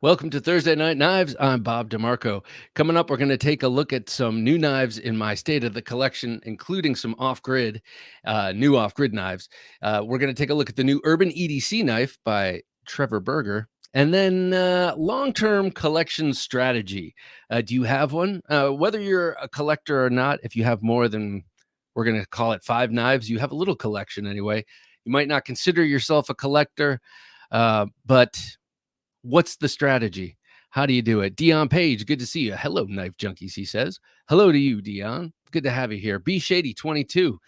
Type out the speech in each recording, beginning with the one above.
Welcome to Thursday Night Knives. I'm Bob DeMarco. Coming up, we're going to take a look at some new knives in my state of the collection, including some new off-grid knives. We're going to take a look at the new Urban EDC knife by Trevor Berger. And then long-term collection strategy. Do you have one? Whether you're a collector or not, if you have more than, we're going to call it 5 knives, you have a little collection anyway. You might not consider yourself a collector, but what's the strategy? How do you do it? Dion Page, good to see you. Hello, Knife Junkies, he says. Hello to you, Dion. Good to have you here. B Shady 22.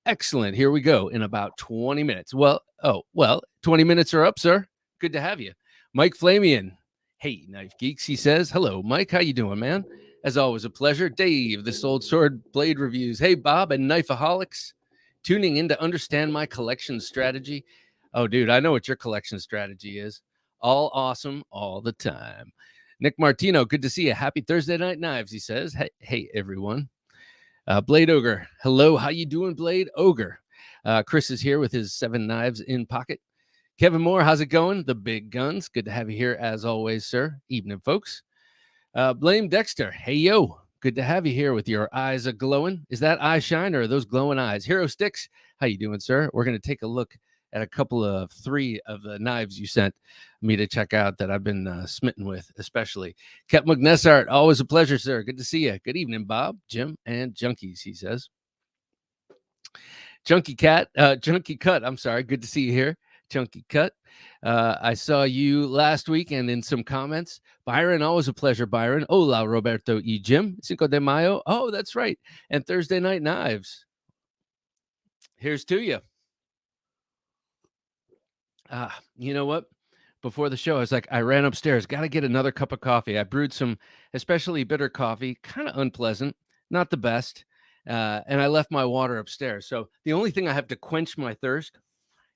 Excellent. Here we go in about 20 minutes. Well, 20 minutes are up, sir. Good to have you. Mike Flamian. Hey, Knife Geeks, he says. Hello, Mike. How you doing, man? As always, a pleasure. Dave, the Sold Sword Blade Reviews. Hey, Bob and Knifeaholics. Tuning in to understand my collection strategy. Oh, dude, I know what your collection strategy is. All awesome all the time. Nick Martino, good to see you. Happy Thursday Night Knives, he says. Hey everyone. Blade Ogre, hello. How you doing, Blade Ogre? Chris is here with his 7 knives in pocket. Kevin Moore, how's it going? The big guns. Good to have you here as always, sir. Evening, folks. Blame Dexter. Hey, yo. Good to have you here with your eyes a-glowing. Is that eye shine or are those glowing eyes? Hero Sticks, how you doing, sir? We're going to take a look at a couple of 3 of the knives you sent me to check out that I've been smitten with, especially. Kep McNessart, always a pleasure, sir. Good to see you. Good evening, Bob, Jim, and Junkies, he says. Junkie Cut, I'm sorry. Good to see you here. Junkie Cut. I saw you last week and in some comments. Byron, always a pleasure, Byron. Hola, Roberto y Jim. Cinco de Mayo. Oh, that's right. And Thursday Night Knives. Here's to you. You know what? Before the show, I was like, I ran upstairs, got to get another cup of coffee. I brewed some especially bitter coffee, kind of unpleasant, not the best. And I left my water upstairs. So the only thing I have to quench my thirst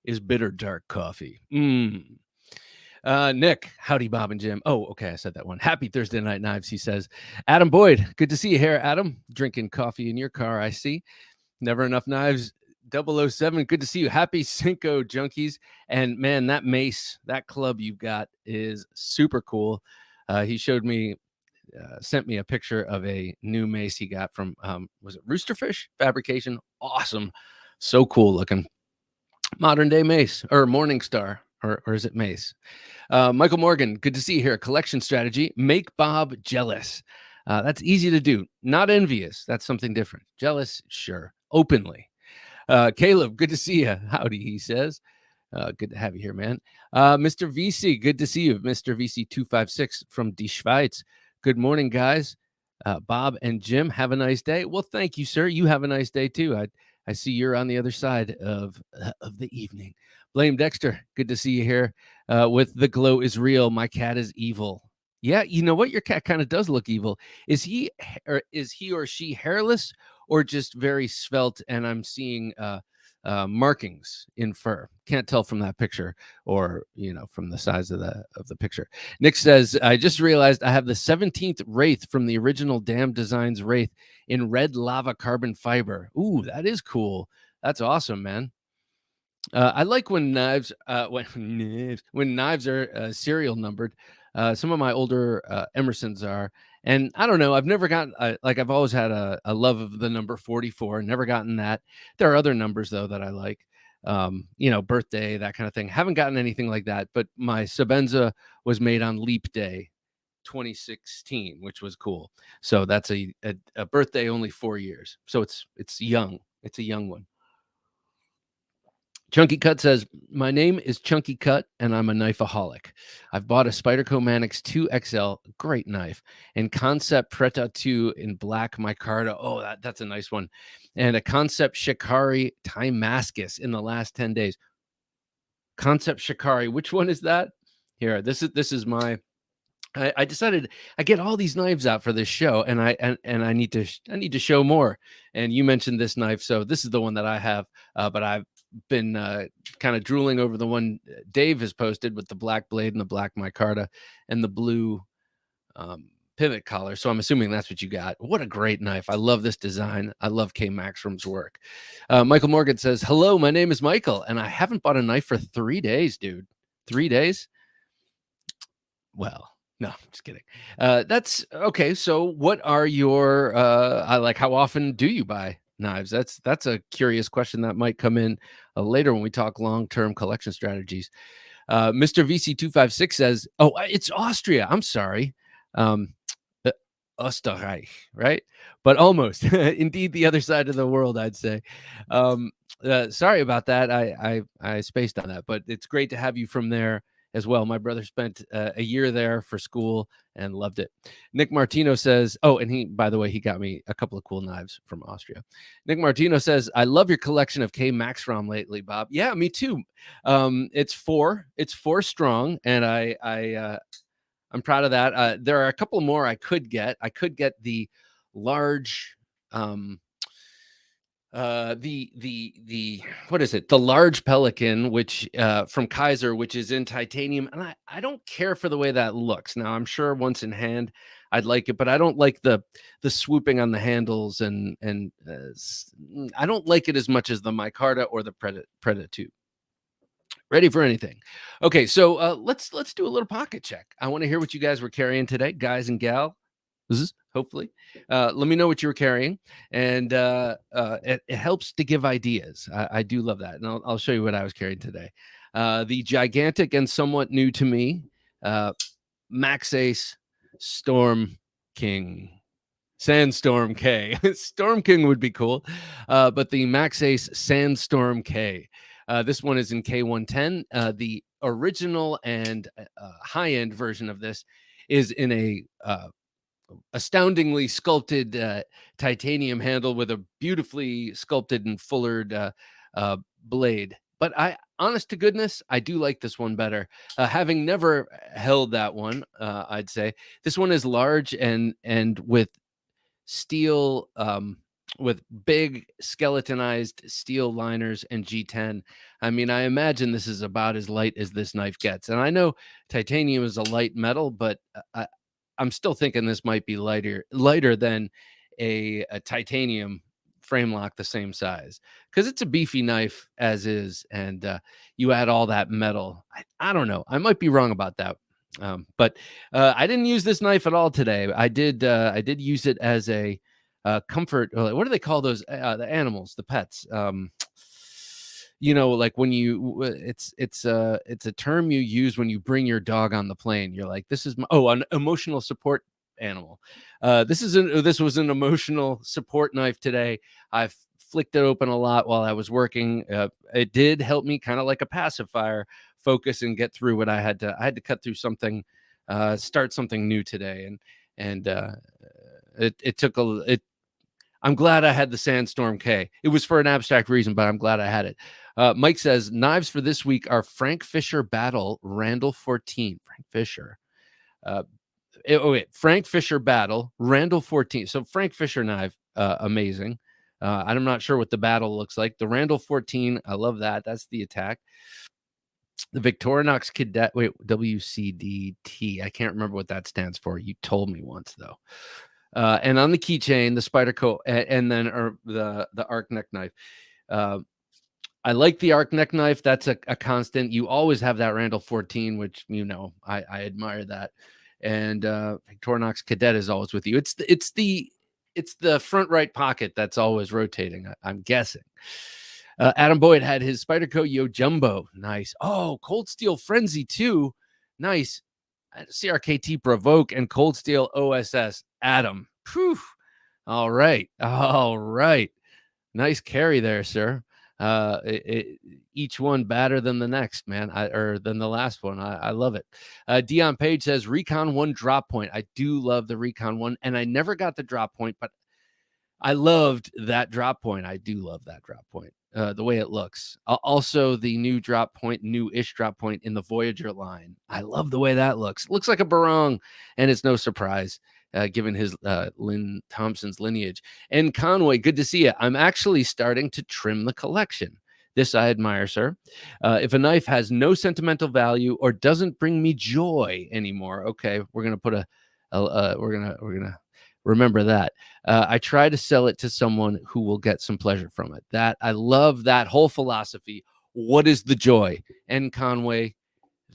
is bitter dark coffee. Nick, howdy, Bob and Jim. Oh, okay, I said that one. Happy Thursday Night Knives, he says. Adam Boyd, good to see you here, Adam. Drinking coffee in your car, I see. Never Enough Knives 007, good to see you. Happy Seiko Junkies. And man, that mace, that club you've got is super cool. He showed me, sent me a picture of a new mace he got from, was it Roosterfish Fabrication? Awesome. So cool looking. Modern day mace or Morningstar, or is it mace? Michael Morgan, good to see you here. Collection strategy, make Bob jealous. That's easy to do. Not envious. That's something different. Jealous, sure. Openly. Caleb, good to see you. Howdy, he says. Good to have you here, man. Mr. VC, good to see you. Mr. VC 256 from Die Schweiz. Good morning, guys. Bob and Jim, have a nice day. Well, thank you, sir. You have a nice day, too. I see you're on the other side of the evening. Blame Dexter, good to see you here with The Glow is Real. My cat is evil. Yeah, you know what? Your cat kind of does look evil. Is he or she hairless or just very svelte? And I'm seeing markings in fur. Can't tell from that picture or, from the size of the picture. Nick says, I just realized I have the 17th Wraith from the original Damn Designs Wraith in red lava carbon fiber. Ooh, that is cool. That's awesome, man. I like when knives when knives are serial numbered. Some of my older Emersons are, and I don't know. I've never gotten I've always had a love of the number 44. Never gotten that. There are other numbers though that I like. Birthday, that kind of thing. Haven't gotten anything like that. But my Sabenza was made on Leap Day, 2016, which was cool. So that's a birthday only 4 years. So it's young. It's a young one. Chunky Cut says, my name is Chunky Cut, and I'm a knifeaholic. I've bought a Spyderco Manix 2XL, great knife, and Concept Preta 2 in black micarta. Oh, that's a nice one. And a Concept Shikari Timascus in the last 10 days. Concept Shikari, which one is that? Here, this is my... I decided I get all these knives out for this show, and I need to show more. And you mentioned this knife, so this is the one that I have. But I've been kind of drooling over the one Dave has posted with the black blade and the black micarta and the blue pivot collar. So I'm assuming that's what you got. What a great knife! I love this design. I love K Maxrum's work. Michael Morgan says, "Hello, my name is Michael, and I haven't bought a knife for 3 days, dude. 3 days? Well." No, I'm just kidding. That's okay. So what are your how often do you buy knives? That's a curious question that might come in later when we talk long-term collection strategies. Mr. VC256 says, "Oh, it's Austria. I'm sorry. Um, uh, Österreich, right? But almost. Indeed, the other side of the world, I'd say. Um, sorry about that. I spaced on that, but it's great to have you from there as well. My brother spent a year there for school and loved it." Nick Martino says, "Oh, and he, by the way, he got me a couple of cool knives from Austria." Nick Martino says, "I love your collection of K Max ROM lately, Bob." Yeah, me too. It's four strong, and I'm proud of that. There are a couple more I could get. I could get the large, the what is it? The large Pelican, which from Kaiser, which is in titanium, and I don't care for the way that looks. Now I'm sure once in hand I'd like it, but I don't like the swooping on the handles, and I don't like it as much as the micarta or the Preda 2. Ready for anything. Okay, so let's do a little pocket check. I want to hear what you guys were carrying today, guys and gal. Hopefully, let me know what you were carrying, and it helps to give ideas. I do love that, and I'll show you what I was carrying today. The gigantic and somewhat new to me Max Ace Storm King. Sandstorm K. Storm King would be cool, but the Max Ace Sandstorm K. This one is in K110. The original and high-end version of this is in a astoundingly sculpted titanium handle with a beautifully sculpted and fullered blade. But honest to goodness, I do like this one better. Having never held that one, I'd say this one is large and with steel, with big skeletonized steel liners and G10. I mean, I imagine this is about as light as this knife gets. And I know titanium is a light metal, but I'm still thinking this might be lighter than a titanium frame lock the same size, because it's a beefy knife as is, and you add all that metal. I don't know. I might be wrong about that. But I didn't use this knife at all today. I did use it as a comfort. What do they call those? The animals, the pets. Like when you, it's a term you use when you bring your dog on the plane. You're like, this is an emotional support animal. This was an emotional support knife today. I've flicked it open a lot while I was working. It did help me, kind of like a pacifier, focus and get through what I had to cut through something, start something new today. And it took I'm glad I had the Sandstorm K. It was for an abstract reason, but I'm glad I had it. Mike says, knives for this week are Frank Fisher Battle Randall 14. Frank Fisher. Frank Fisher Battle Randall 14. So Frank Fisher knife, amazing. I'm not sure what the battle looks like. The Randall 14, I love that. That's the attack. The Victorinox Cadet, WCDT. I can't remember what that stands for. You told me once, though. And on the keychain, the Spyderco, and then the arc neck knife. I like the arc neck knife. That's a constant. You always have that Randall 14, which I admire that. And Victorinox Cadet is always with you. It's the front right pocket that's always rotating, I'm guessing. Adam Boyd had his Spyderco Yo Jumbo. Nice. Oh, Cold Steel Frenzy too. Nice. CRKT Provoke and Cold Steel OSS. Adam. Whew. All right. Nice carry there, sir. Each one better than the next, man, or than the last one. I love it. Dion Page says Recon 1 drop point. I do love the Recon 1, and I never got the drop point, but I loved that drop point. I do love that drop point. The way it looks. Also, the new drop point, new-ish drop point in the Voyager line. I love the way that looks. Looks like a barong, and it's no surprise, given his Lynn Thompson's lineage. And Conway, good to see you. I'm actually starting to trim the collection. This I admire, sir. If a knife has no sentimental value or doesn't bring me joy anymore, okay, we're gonna put we're gonna remember that. I try to sell it to someone who will get some pleasure from it. That I love that whole philosophy. What is the joy? And Conway,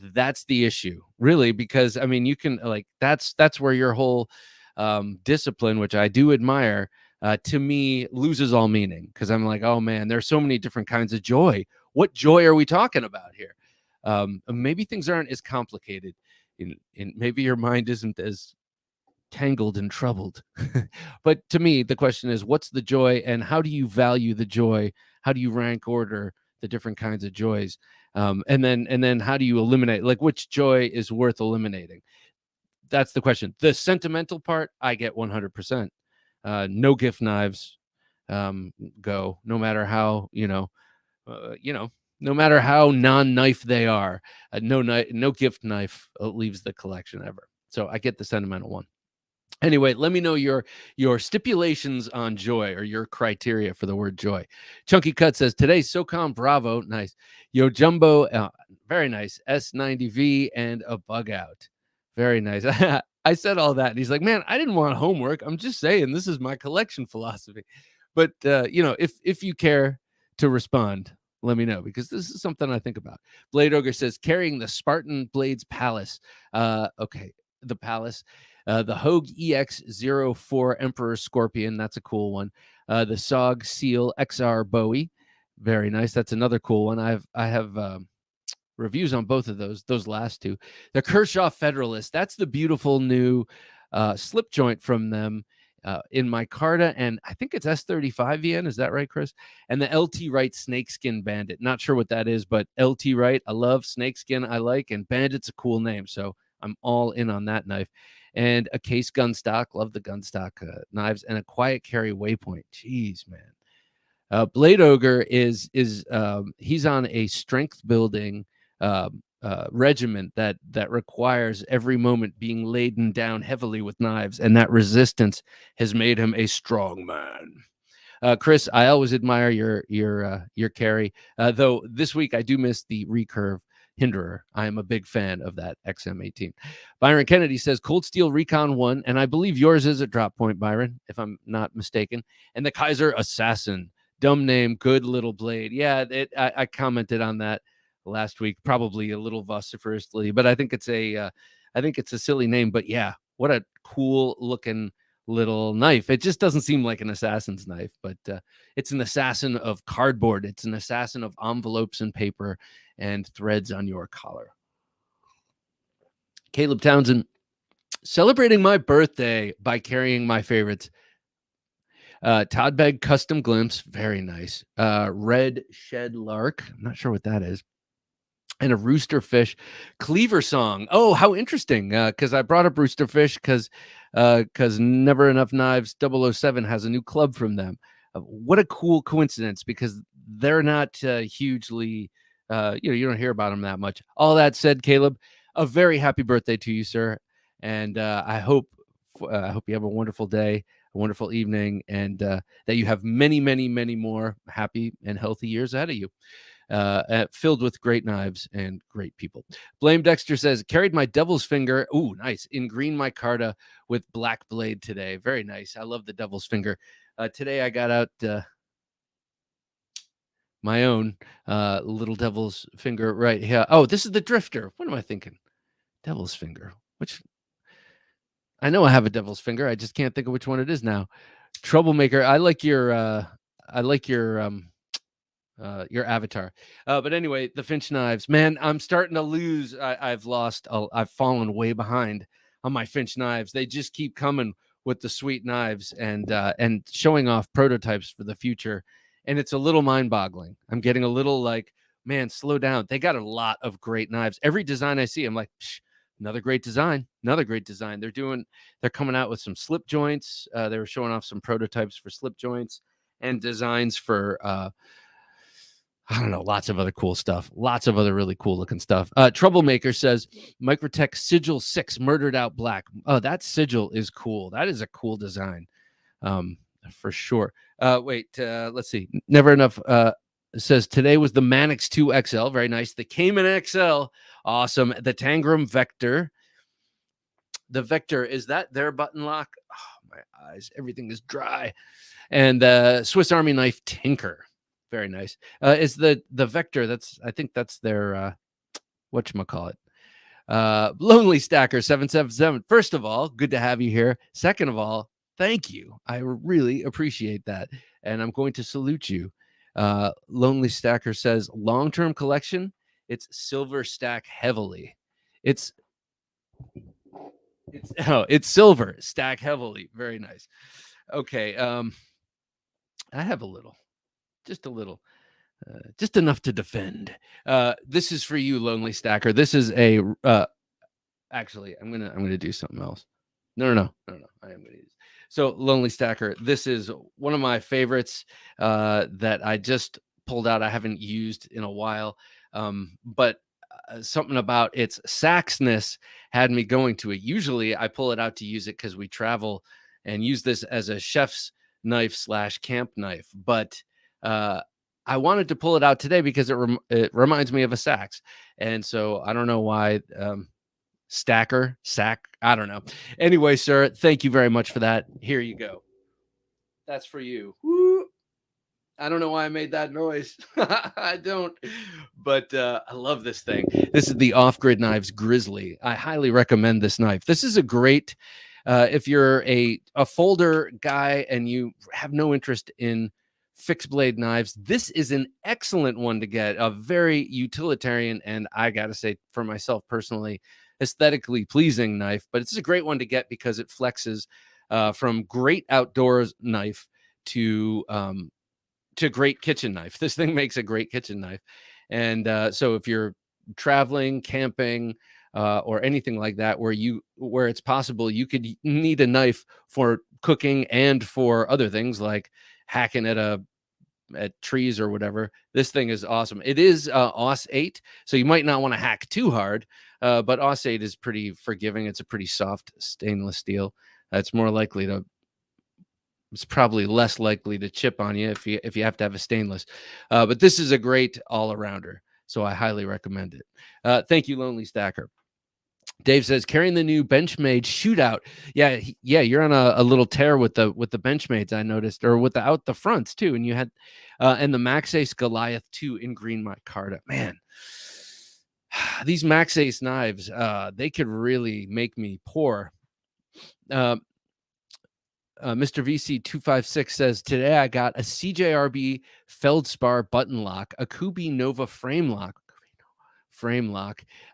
That's the issue, really, because I mean, you can like that's where your whole discipline, which I do admire, to me loses all meaning, because I'm like, oh man, there's so many different kinds of joy. What joy are we talking about here? Maybe things aren't as complicated, and maybe your mind isn't as tangled and troubled. But to me, the question is, what's the joy, and how do you value the joy? How do you rank order the different kinds of joys? And then how do you eliminate, like, which joy is worth eliminating? That's the question. The sentimental part, I get 100%. No gift knives go, no matter how, no matter how non-knife they are. No gift knife leaves the collection ever. So I get the sentimental one. Anyway, let me know your stipulations on joy, or your criteria for the word joy. Chunky Cut says, today's SOCOM Bravo, nice. Yo Jumbo, very nice. S90V and a bug out. Very nice. I said all that, and he's like, man, I didn't want homework. I'm just saying this is my collection philosophy. But if you care to respond, let me know, because this is something I think about. Blade Ogre says, carrying the Spartan Blades Palace. Okay, the Palace. The Hogue EX04 Emperor Scorpion, that's a cool one. The SOG Seal XR Bowie, very nice. That's another cool one. I have reviews on both of those last two. The Kershaw Federalist, that's the beautiful new slip joint from them in micarta, and I think it's S35 VN. Is that right, Chris? And the LT Wright Snakeskin Bandit. Not sure what that is, but LT Wright, I love. Snakeskin, I like, and Bandit's a cool name, so I'm all in on that knife. And a case gun stock, love the gun stock knives, and a quiet carry Waypoint. Jeez, man. Blade Ogre is he's on a strength building regiment that requires every moment being laden down heavily with knives, and that resistance has made him a strong man. Chris, I always admire your carry, though this week I do miss the recurve Hinderer. I am a big fan of that XM18. Byron Kennedy says Cold Steel Recon 1, and I believe yours is a drop point, Byron, if I'm not mistaken. And the Kaiser Assassin, dumb name, good little blade. Yeah, I commented on that last week, probably a little vociferously, but I think it's a silly name. But yeah, what a cool looking little knife. It just doesn't seem like an assassin's knife, but it's an assassin of cardboard. It's an assassin of envelopes and paper and threads on your collar. Caleb Townsend, celebrating my birthday by carrying my favorites. Todd Begg Custom Glimpse, very nice. Red Shed Lark, I'm not sure what that is. And a Roosterfish Cleaver Song. Oh, how interesting. Because I brought up Roosterfish because Never Enough Knives 007 has a new club from them. What a cool coincidence, because they're not hugely, you don't hear about them that much. All that said, Caleb, a very happy birthday to you, sir. And I hope you have a wonderful day, a wonderful evening, and that you have many, many, many more happy and healthy years ahead of you. Filled with great knives and great people. Blame Dexter says, carried my devil's finger. Ooh, nice. In green micarta with black blade today. Very nice. I love the devil's finger. Today I got out my own little devil's finger right here. Oh, this is the Drifter. What am I thinking? Devil's finger. Which I know I have a devil's finger. I just can't think of which one it is now. Troublemaker. I like your avatar. But anyway, the Finch knives, man, I'm starting to lose. I've fallen way behind on my Finch knives. They just keep coming with the sweet knives and showing off prototypes for the future. And it's a little mind boggling. I'm getting a little like, man, slow down. They got a lot of great knives. Every design I see, I'm like, another great design, another great design. They're coming out with some slip joints. They were showing off some prototypes for slip joints and designs for, I don't know, lots of other cool stuff. Lots of other really cool looking stuff. Troublemaker says, Microtech Sigil 6 Murdered Out Black. Oh, that sigil is cool. That is a cool design, for sure. Let's see. Never Enough says, today was the Manix 2 XL. Very nice. The Cayman XL. Awesome. The Tangram Vector. The Vector, is that their button lock? Oh, my eyes. Everything is dry. And the Swiss Army Knife Tinker. Very nice. Is the Vector, I think that's their whatchamacallit. Lonely Stacker 777. First of all, good to have you here. Second of all, thank you. I really appreciate that. And I'm going to salute you. Lonely Stacker says long-term collection. It's silver stack heavily. It's it's silver stack heavily. Very nice. Okay. I have a little, just a little. Just enough to defend. This is for you, Lonely Stacker. This is a actually, I'm gonna do something else. No. I am gonna use. So, Lonely Stacker, this is one of my favorites that I just pulled out. I haven't used in a while, but something about its saxness had me going to it. Usually, I pull it out to use it because we travel and use this as a chef's knife / camp knife. But I wanted to pull it out today because it reminds me of a sax, and so I don't know why. Sack, I don't know. Anyway, sir, thank you very much for that. Here you go. That's for you. Woo. I don't know why I made that noise. I don't, but I love this thing. This is the Off-Grid Knives Grizzly. I highly recommend this knife. This is a great, if you're a folder guy and you have no interest in fixed blade knives, this is an excellent one to get. A very utilitarian, and I got to say for myself personally, aesthetically pleasing knife. But it's a great one to get because it flexes from great outdoors knife to great kitchen knife. This thing makes a great kitchen knife. And so if you're traveling, camping, or anything like that, where it's possible you could need a knife for cooking and for other things like hacking at trees or whatever, this thing is awesome. It is Aus 8, so you might not want to hack too hard, but Aus 8 is pretty forgiving. It's a pretty soft stainless steel. It's probably less likely to chip on you if you have to have a stainless. But this is a great all-arounder, so I highly recommend it. Thank you, Lonely Stacker. Dave says carrying the new Benchmade shootout. Yeah, you're on a little tear with the Benchmades, I noticed, or with the fronts too. And you had and the Max Ace Goliath 2 in green micarta. Man, these Max Ace knives, they could really make me poor. Mr. VC256 says, today I got a CJRB Feldspar button lock, a Kubi Nova frame lock,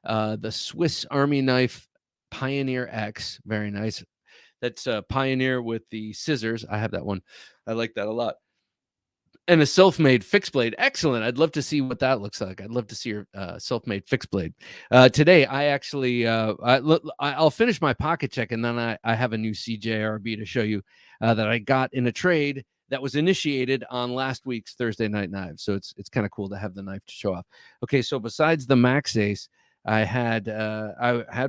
the Swiss Army knife Pioneer X. Very nice. That's Pioneer with the scissors. I have that one. I like that a lot. And a self-made fixed blade. Excellent. I'd love to see what that looks like. I'd love to see your self-made fixed blade. Today, I actually, I'll finish my pocket check, and then I have a new CJRB to show you that I got in a trade that was initiated on last week's Thursday Night Knives. So it's kind of cool to have the knife to show off. Okay, so besides the Max Ace, I had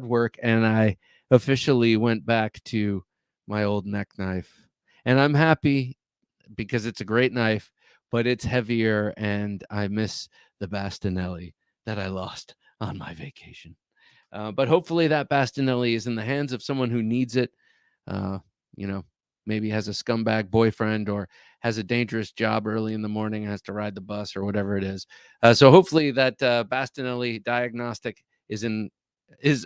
work, and I officially went back to my old neck knife. And I'm happy because it's a great knife, but it's heavier, and I miss the Bastinelli that I lost on my vacation. But hopefully that Bastinelli is in the hands of someone who needs it, maybe has a scumbag boyfriend or has a dangerous job early in the morning, has to ride the bus or whatever it is. So hopefully that Bastinelli diagnostic is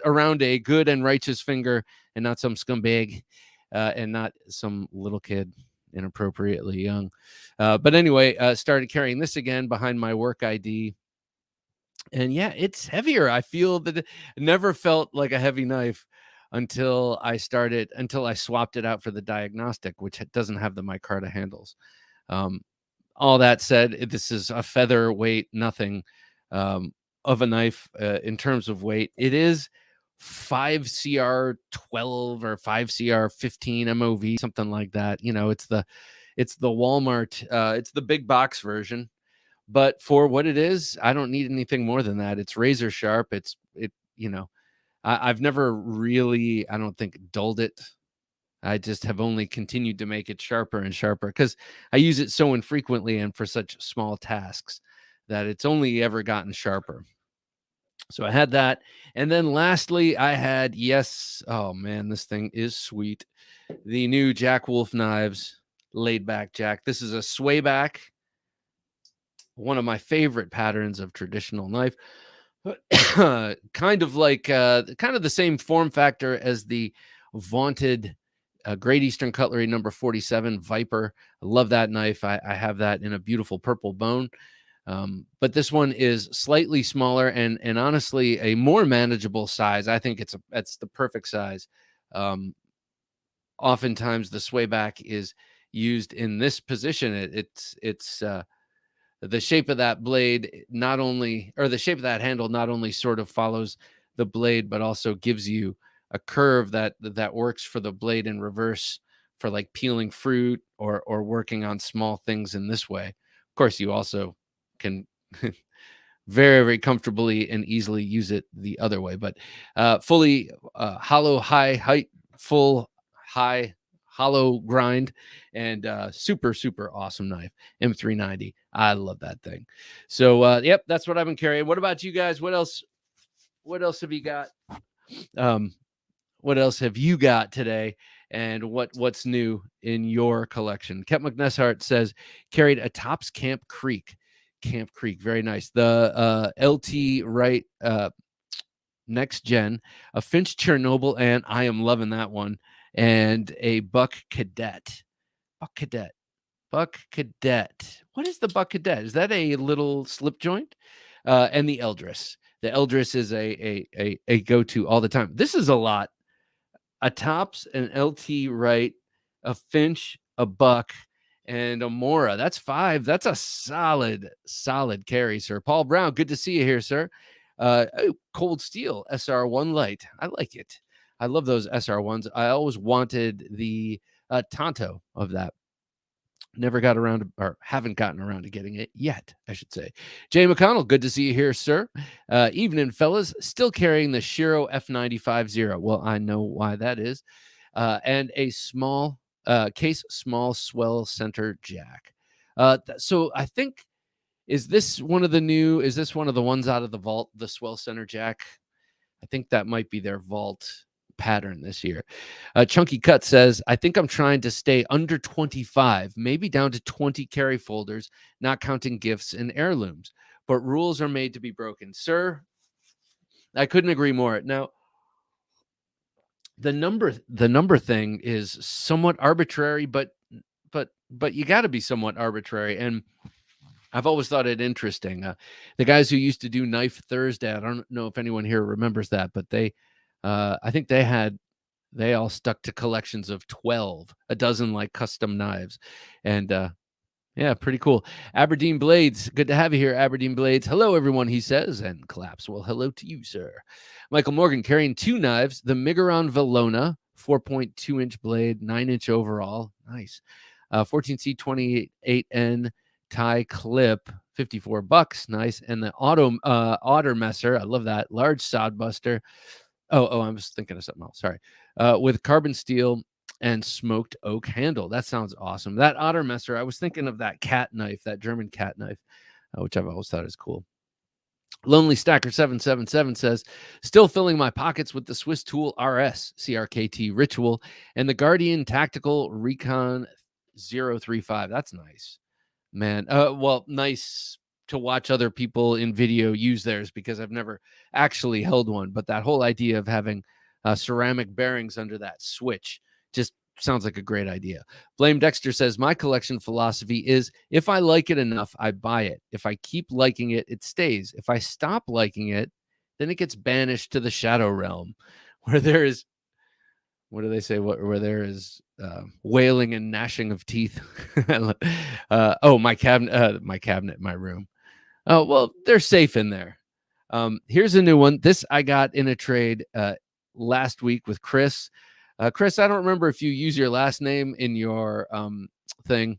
around a good and righteous finger and not some scumbag and not some little kid inappropriately young. But anyway, started carrying this again behind my work ID. And yeah, it's heavier. I feel that it never felt like a heavy knife until I swapped it out for the diagnostic, which doesn't have the micarta handles. All that said, this is a featherweight nothing of a knife in terms of weight. It is 5CR12 or 5CR15 MOV, something like that. It's the Walmart, it's the big box version. But for what it is, I don't need anything more than that. It's razor sharp. I've never really, I don't think, dulled it. I just have only continued to make it sharper and sharper because I use it so infrequently and for such small tasks that it's only ever gotten sharper. So I had that. And then lastly, I had, oh man, this thing is sweet. The new Jack Wolf knives, laid back Jack. This is a sway back, one of my favorite patterns of traditional knife. kind of like kind of the same form factor as the vaunted Great Eastern Cutlery number 47 Viper. I love that knife. I have that in a beautiful purple bone. But this one is slightly smaller and honestly a more manageable size. I think it's the perfect size. Oftentimes the sway back is used in this position. It's the shape of that blade not only, or the shape of that handle not only sort of follows the blade, but also gives you a curve that works for the blade in reverse for like peeling fruit or working on small things in this way. Of course, you also can very, very comfortably and easily use it the other way, but fully hollow high height, full high hollow grind, and super, super awesome knife. M390. I love that thing. So yep, that's what I've been carrying. What about you guys? What else have you got? What else have you got today? And what's new in your collection? Kep McNeshart says carried a Tops Camp Creek. Very nice. The LT Wright next gen, a Finch Chernobyl, and I am loving that one, and a Buck Cadet. Buck Cadet. What is the Buck Cadet? Is that a little slip joint? And the Eldris. The Eldris is a go-to all the time. This is a lot. A Tops, an LT Wright, a Finch, a Buck, and a Mora. That's 5. That's a solid carry, sir. Paul Brown, good to see you here, sir. Cold Steel SR1 Light. I like it. I love those SR1s. I always wanted the Tonto of that. Never got around to, or haven't gotten around to getting it yet, I should say. Jay McConnell, good to see you here, sir. Evening, fellas. Still carrying the Shiro F95-0. Well, I know why that is. And a small small swell center jack. So I think, is this one of the ones out of the vault, the swell center jack? I think that might be their vault pattern this year. Chunky Cut says, I think I'm trying to stay under 25, maybe down to 20 carry folders, not counting gifts and heirlooms. But rules are made to be broken. Sir, I couldn't agree more. Now, the number thing is somewhat arbitrary, but you got to be somewhat arbitrary. And I've always thought it interesting. The guys who used to do Knife Thursday, I don't know if anyone here remembers that, but I think they all stuck to collections of 12, a dozen like custom knives. And yeah, pretty cool. Aberdeen Blades, good to have you here, Aberdeen Blades. Hello, everyone, he says, and claps. Well, hello to you, sir. Michael Morgan carrying 2 knives, the Migaron Valona, 4.2-inch blade, 9-inch overall. Nice. 14C 28N tie clip, $54. Nice. And the Otter Messer, I love that. Large sod buster. Oh, I was thinking of something else. Sorry. With carbon steel and smoked oak handle. That sounds awesome. That Otter Messer, I was thinking of that cat knife, that German cat knife, which I've always thought is cool. Lonely Stacker 777 says, still filling my pockets with the Swiss Tool RS CRKT Ritual and the Guardian Tactical Recon 035. That's nice, man. Well, nice to watch other people in video use theirs because I've never actually held one. But that whole idea of having ceramic bearings under that switch just sounds like a great idea. Blame Dexter says, my collection philosophy is if I like it enough, I buy it. If I keep liking it, it stays. If I stop liking it, then it gets banished to the shadow realm where there is, what do they say? Where there is wailing and gnashing of teeth. My cabinet, my room. Oh, well, they're safe in there. Here's a new one. This I got in a trade last week with Chris. Chris, I don't remember if you use your last name in your thing.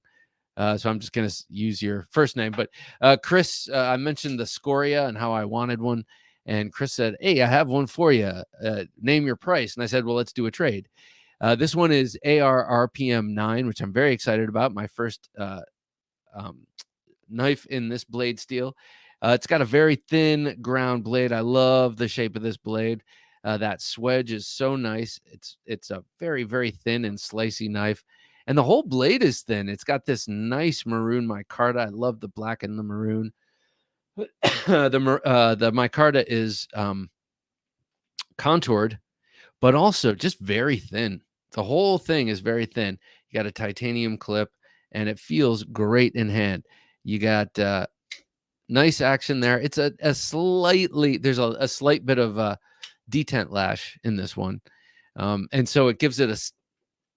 So I'm just going to use your first name. But Chris, I mentioned the Scoria and how I wanted one. And Chris said, hey, I have one for you. Name your price. And I said, well, let's do a trade. This one is AR RPM 9, which I'm very excited about. My first knife in this blade steel. It's got a very thin ground blade. I love the shape of this blade. That swedge is so nice. It's a very, very thin and slicey knife. And the whole blade is thin. It's got this nice maroon micarta. I love the black and the maroon. The micarta is contoured, but also just very thin. The whole thing is very thin. You got a titanium clip, and it feels great in hand. You got nice action there. It's a slightly, there's a slight bit of detent lash in this one, and so it gives it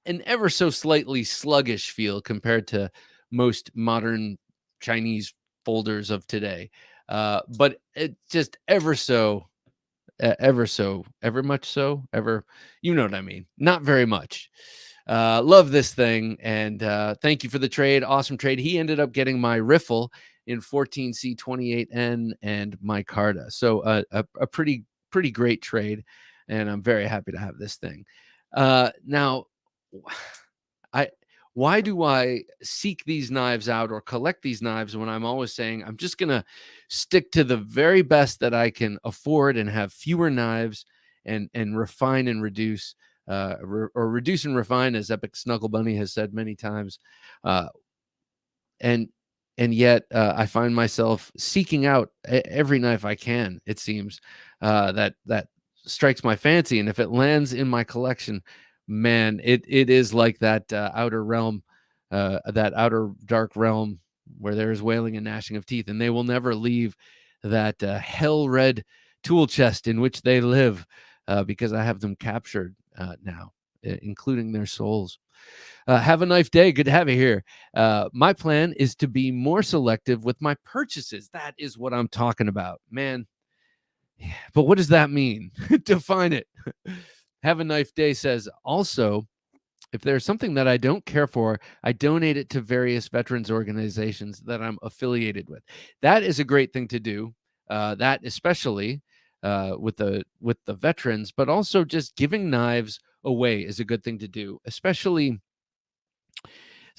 an ever so slightly sluggish feel compared to most modern Chinese folders of today. But it just ever so, ever much so, ever, you know what I mean? Not very much. Love this thing, and thank you for the trade. Awesome trade. He ended up getting my riffle in 14C28N and my Carta. So a pretty great trade, and I'm very happy to have this thing. Now, why do I seek these knives out or collect these knives when I'm always saying I'm just gonna stick to the very best that I can afford and have fewer knives and refine and reduce, or reduce and refine, as Epic Snuggle Bunny has said many times, uh, and yet I find myself seeking out every knife I can. It seems that strikes my fancy, and if it lands in my collection, man, it is like that outer realm, that outer dark realm where there is wailing and gnashing of teeth, and they will never leave that hell red tool chest in which they live, because I have them captured now, including their souls. Have a nice day. Good to have you here. My plan is to be more selective with my purchases. That is what I'm talking about, man. But what does that mean? Define it. Have a nice day says, also, if there's something that I don't care for, I donate it to various veterans organizations that I'm affiliated with. That is a great thing to do. That especially with the veterans, but also just giving knives away is a good thing to do, especially.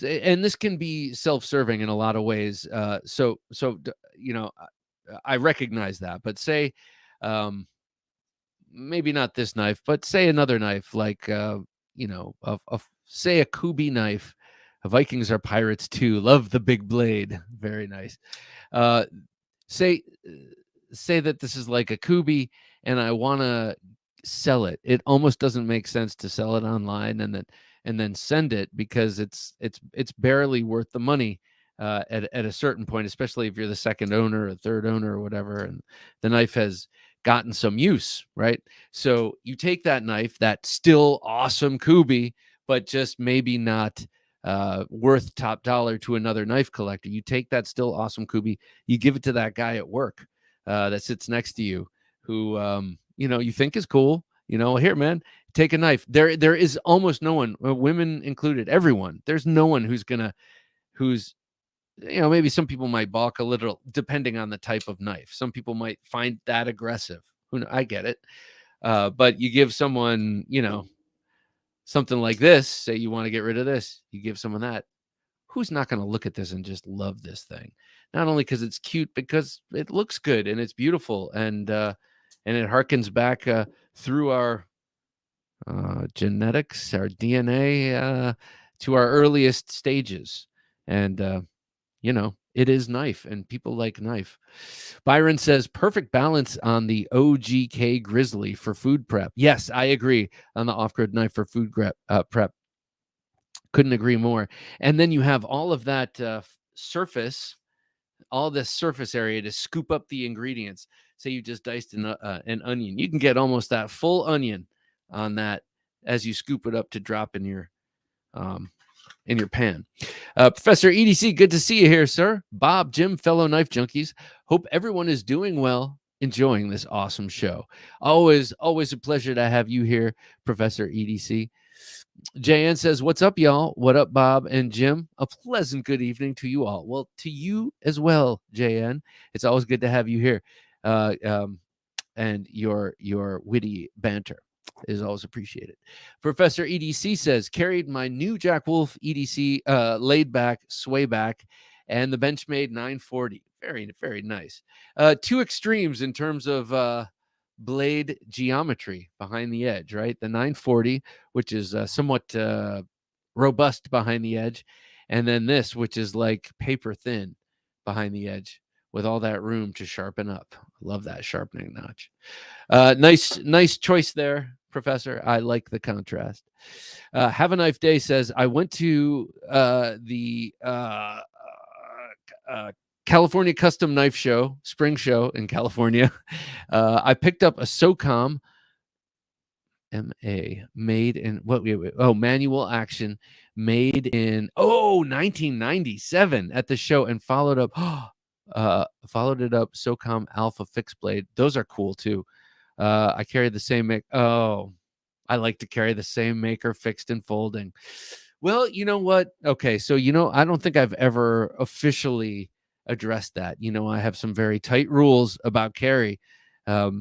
And this can be self-serving in a lot of ways. You know, I recognize that, but say, maybe not this knife, but say another knife, like you know, say a Kubi knife. Vikings are pirates too. Love the big blade. Very nice. Uh, say that this is like a Kubi, and I want to sell it. It almost doesn't make sense to sell it online and then send it, because it's barely worth the money at a certain point, especially if you're the second owner or third owner or whatever, and the knife has gotten some use, right? So you take that knife, that still awesome Kubi, but just maybe not worth top dollar to another knife collector. You take that still awesome Kubi, you give it to that guy at work that sits next to you, who you know, you think is cool. You know, here, man, take a knife. There is almost no one, women included, everyone. There's no one who's you know, maybe some people might balk a little depending on the type of knife. Some people might find that aggressive. I get it. But you give someone, you know, something like this, say you want to get rid of this, you give someone that. Who's not going to look at this and just love this thing? Not only because it's cute, because it looks good and it's beautiful, and it harkens back through our genetics, our DNA, to our earliest stages. And you know, it is knife, and people like knife. Byron says, perfect balance on the OGK Grizzly for food prep. Yes, I agree on the off-grid knife for food prep. Couldn't agree more. And then you have all of that surface, all this surface area to scoop up the ingredients. Say you just diced an onion. You can get almost that full onion on that as you scoop it up to drop in your pan. Professor EDC, good to see you here, sir. Bob, Jim, fellow knife junkies. Hope everyone is doing well, enjoying this awesome show. Always a pleasure to have you here, Professor EDC. JN says, what's up, y'all? What up, Bob and Jim? A pleasant good evening to you all. Well, to you as well, JN. It's always good to have you here. And your witty banter is always appreciated. Professor EDC says, carried my new Jack Wolf EDC laid back, sway back, and the Benchmade 940. Very, very nice. Two extremes in terms of blade geometry behind the edge, right? The 940, which is somewhat robust behind the edge, and then this, which is like paper thin behind the edge, with all that room to sharpen up. Love that sharpening notch. Nice choice there, Professor. I like the contrast. Have a Knife Day says, I went to the California Custom Knife Show, spring show in California. I picked up a SOCOM MA made in manual action made in 1997 at the show, and followed it up SOCOM Alpha fixed blade. Those are cool too. I carry the same I like to carry the same maker, fixed and folding. Well, you know what? Okay, so I don't think I've ever officially addressed that. I have some very tight rules about carry. But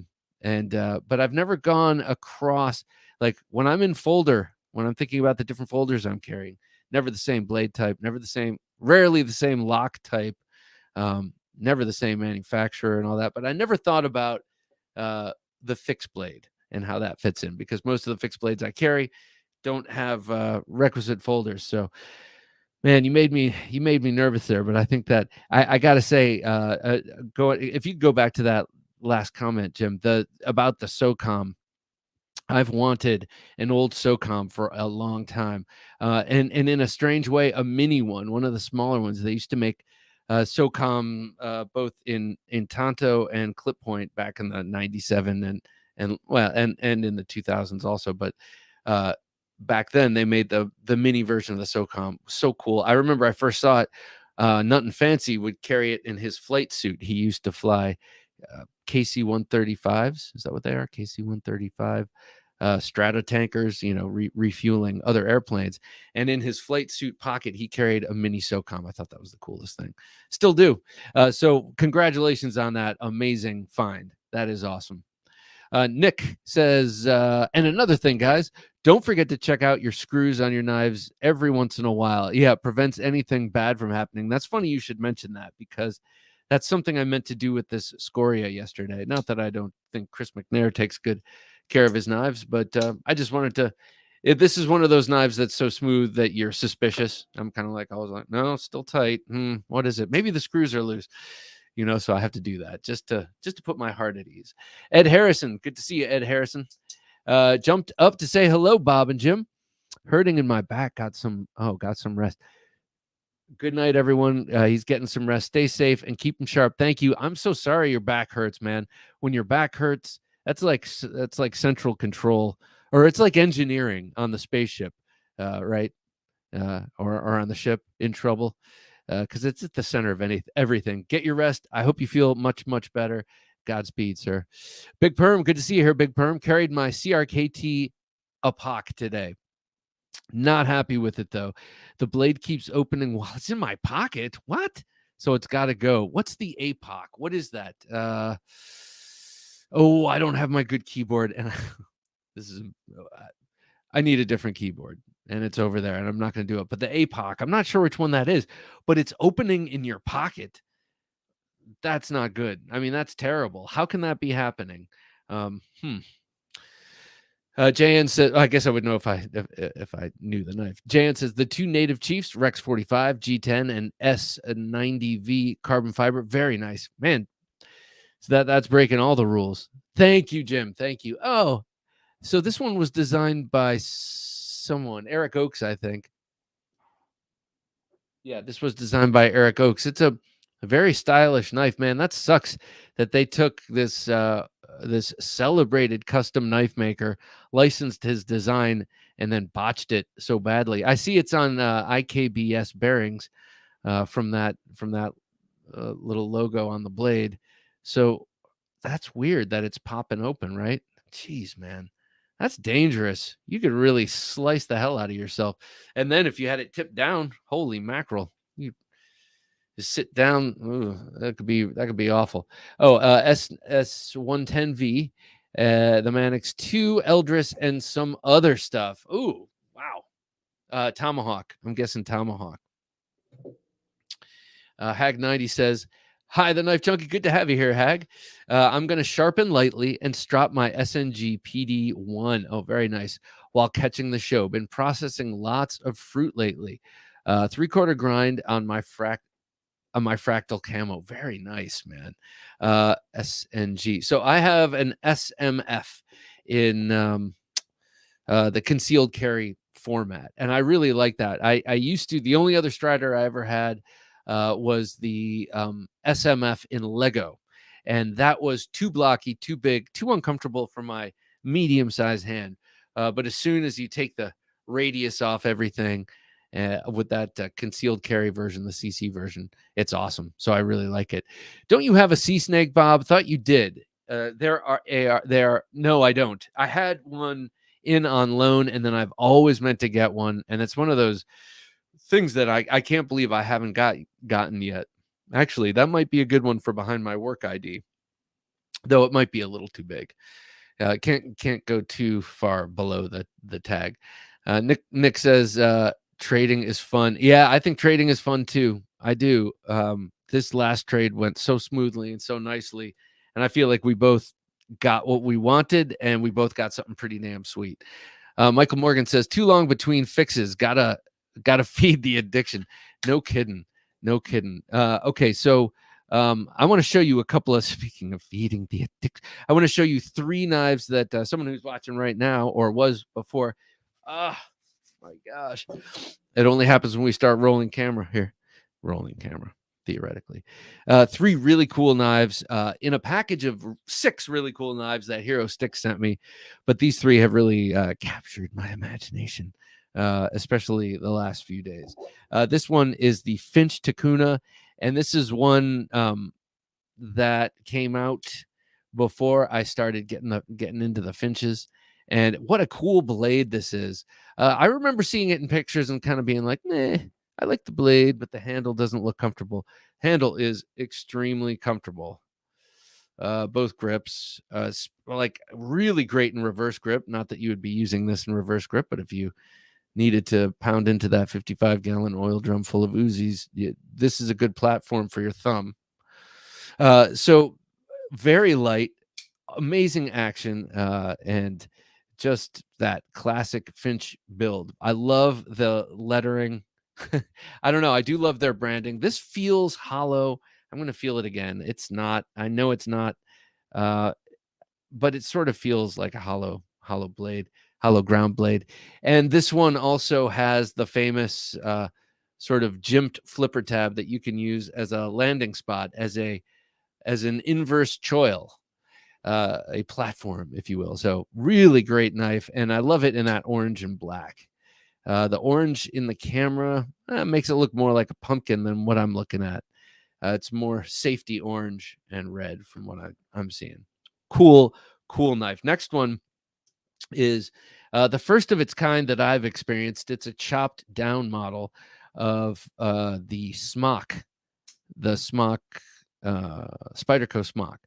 I've never gone across, like when I'm in folder, when I'm thinking about the different folders I'm carrying, never the same blade type, rarely the same lock type, never the same manufacturer and all that. But I never thought about the fixed blade and how that fits in, because most of the fixed blades I carry don't have requisite folders. So, man, you made me nervous there. But I think that I gotta say, if you go back to that last comment, Jim, about the SOCOM. I've wanted an old SOCOM for a long time, and in a strange way, a mini one of the smaller ones. They used to make SOCOM both in Tonto and Clip Point back in the '97 and in the 2000s also. But back then they made the mini version of the SOCOM. So cool. I remember I first saw it. Nuttin' Fancy would carry it in his flight suit. He used to fly KC-135s. Is that what they are? KC-135 Stratotankers, refueling other airplanes. And in his flight suit pocket, he carried a mini SOCOM. I thought that was the coolest thing. Still do. So congratulations on that amazing find. That is awesome. Nick says, and another thing, guys, don't forget to check out your screws on your knives every once in a while. Yeah, it prevents anything bad from happening. That's funny you should mention that, because that's something I meant to do with this Scoria yesterday. Not that I don't think Chris McNair takes good care of his knives, but I just wanted to. This is one of those knives that's so smooth that you're suspicious. I'm kind of like, I was like, no, it's still tight. What is it? Maybe the screws are loose. So I have to do that just to put my heart at ease. Ed Harrison, good to see you, Ed Harrison. Jumped up to say hello, Bob and Jim. Hurting in my back. Got some rest. Good night, everyone. He's getting some rest. Stay safe and keep them sharp. Thank you. I'm so sorry your back hurts, man. When your back hurts, that's like central control, or it's like engineering on the spaceship, right? Or on the ship in trouble, because it's at the center of everything. Get your rest. I hope you feel much, much better. Godspeed, sir. Big Perm, good to see you here, Big Perm. Carried my CRKT APOC today. Not happy with it, though. The blade keeps opening while it's in my pocket. What? So it's got to go. What's the APOC? What is that? I don't have my good keyboard. And I need a different keyboard. And it's over there. And I'm not going to do it. But the APOC, I'm not sure which one that is. But it's opening in your pocket. That's not good. I mean, that's terrible. How can that be happening? JN said, I guess I would know if I knew the knife. JN says the two native chiefs, Rex 45, G10, and S90V carbon fiber. Very nice, man. So that's breaking all the rules. Thank you, Jim. Thank you. Oh, so this one was designed by someone, Eric Oakes, I think. Yeah, this was designed by Eric Oakes. It's a very stylish knife, man. That sucks that they took this this celebrated custom knife maker, licensed his design, and then botched it so badly. I see it's on IKBS bearings from that little logo on the blade. So that's weird that it's popping open, right? Jeez, man. That's dangerous. You could really slice the hell out of yourself. And then if you had it tipped down, holy mackerel. You just sit down. Ooh, that could be awful. Oh, S110V, the Manix 2, Eldris, and some other stuff. Ooh, wow. Tomahawk. I'm guessing Tomahawk. Hag90 says, hi, the Knife Junkie. Good to have you here, Hag. I'm going to sharpen lightly and strop my SNG PD1. Oh, very nice. While catching the show. Been processing lots of fruit lately. 3/4 grind on my my fractal camo. Very nice, man. SNG. So I have an SMF in the concealed carry format, and I really like that. I used to, the only other Strider I ever had was the SMF in Lego, and that was too blocky, too big, too uncomfortable for my medium-sized hand. But as soon as you take the radius off everything with that concealed carry version, the CC version, it's awesome. So I really like it. Don't you have a Sea Snake, Bob? Thought you did. There are AR. There. No, I don't. I had one in on loan, and then I've always meant to get one, and it's one of those things that I can't believe I haven't gotten yet. Actually, that might be a good one for behind my work ID, though it might be a little too big. Can't go too far below the tag. Nick says trading is fun. Yeah, I think trading is fun too. I do. This last trade went so smoothly and so nicely, and I feel like we both got what we wanted, and we both got something pretty damn sweet. Michael Morgan says, too long between fixes. Gotta feed the addiction. No kidding. Okay, so I want to show you a couple of, speaking of feeding the addiction, I want to show you 3 knives that someone who's watching right now, or was before. My gosh. It only happens when we start rolling camera here. Rolling camera, theoretically. 3 really cool knives in a package of 6 really cool knives that Hero Stick sent me. But these 3 have really captured my imagination, especially the last few days. This one is the Finch Tacuna, and this is one that came out before I started getting into the Finches. And what a cool blade this is. I remember seeing it in pictures and kind of being like, nah, I like the blade, but the handle doesn't look comfortable. Handle is extremely comfortable. Both grips, like really great in reverse grip. Not that you would be using this in reverse grip, but if you needed to pound into that 55-gallon oil drum full of Uzis, this is a good platform for your thumb. So very light, amazing action, and just that classic Finch build. I love the lettering. I don't know. I do love their branding. This feels hollow. I'm going to feel it again. It's not. I know it's not. But it sort of feels like a hollow blade, hollow ground blade. And this one also has the famous sort of jimped flipper tab that you can use as a landing spot, as an inverse choil. A platform, if you will. So really great knife, and I love it in that orange and black. The orange in the camera makes it look more like a pumpkin than what I'm looking at. It's more safety orange and red from what I'm seeing. Cool knife. Next one is the first of its kind that I've experienced. It's a chopped down model of the Smock, Spyderco Smock.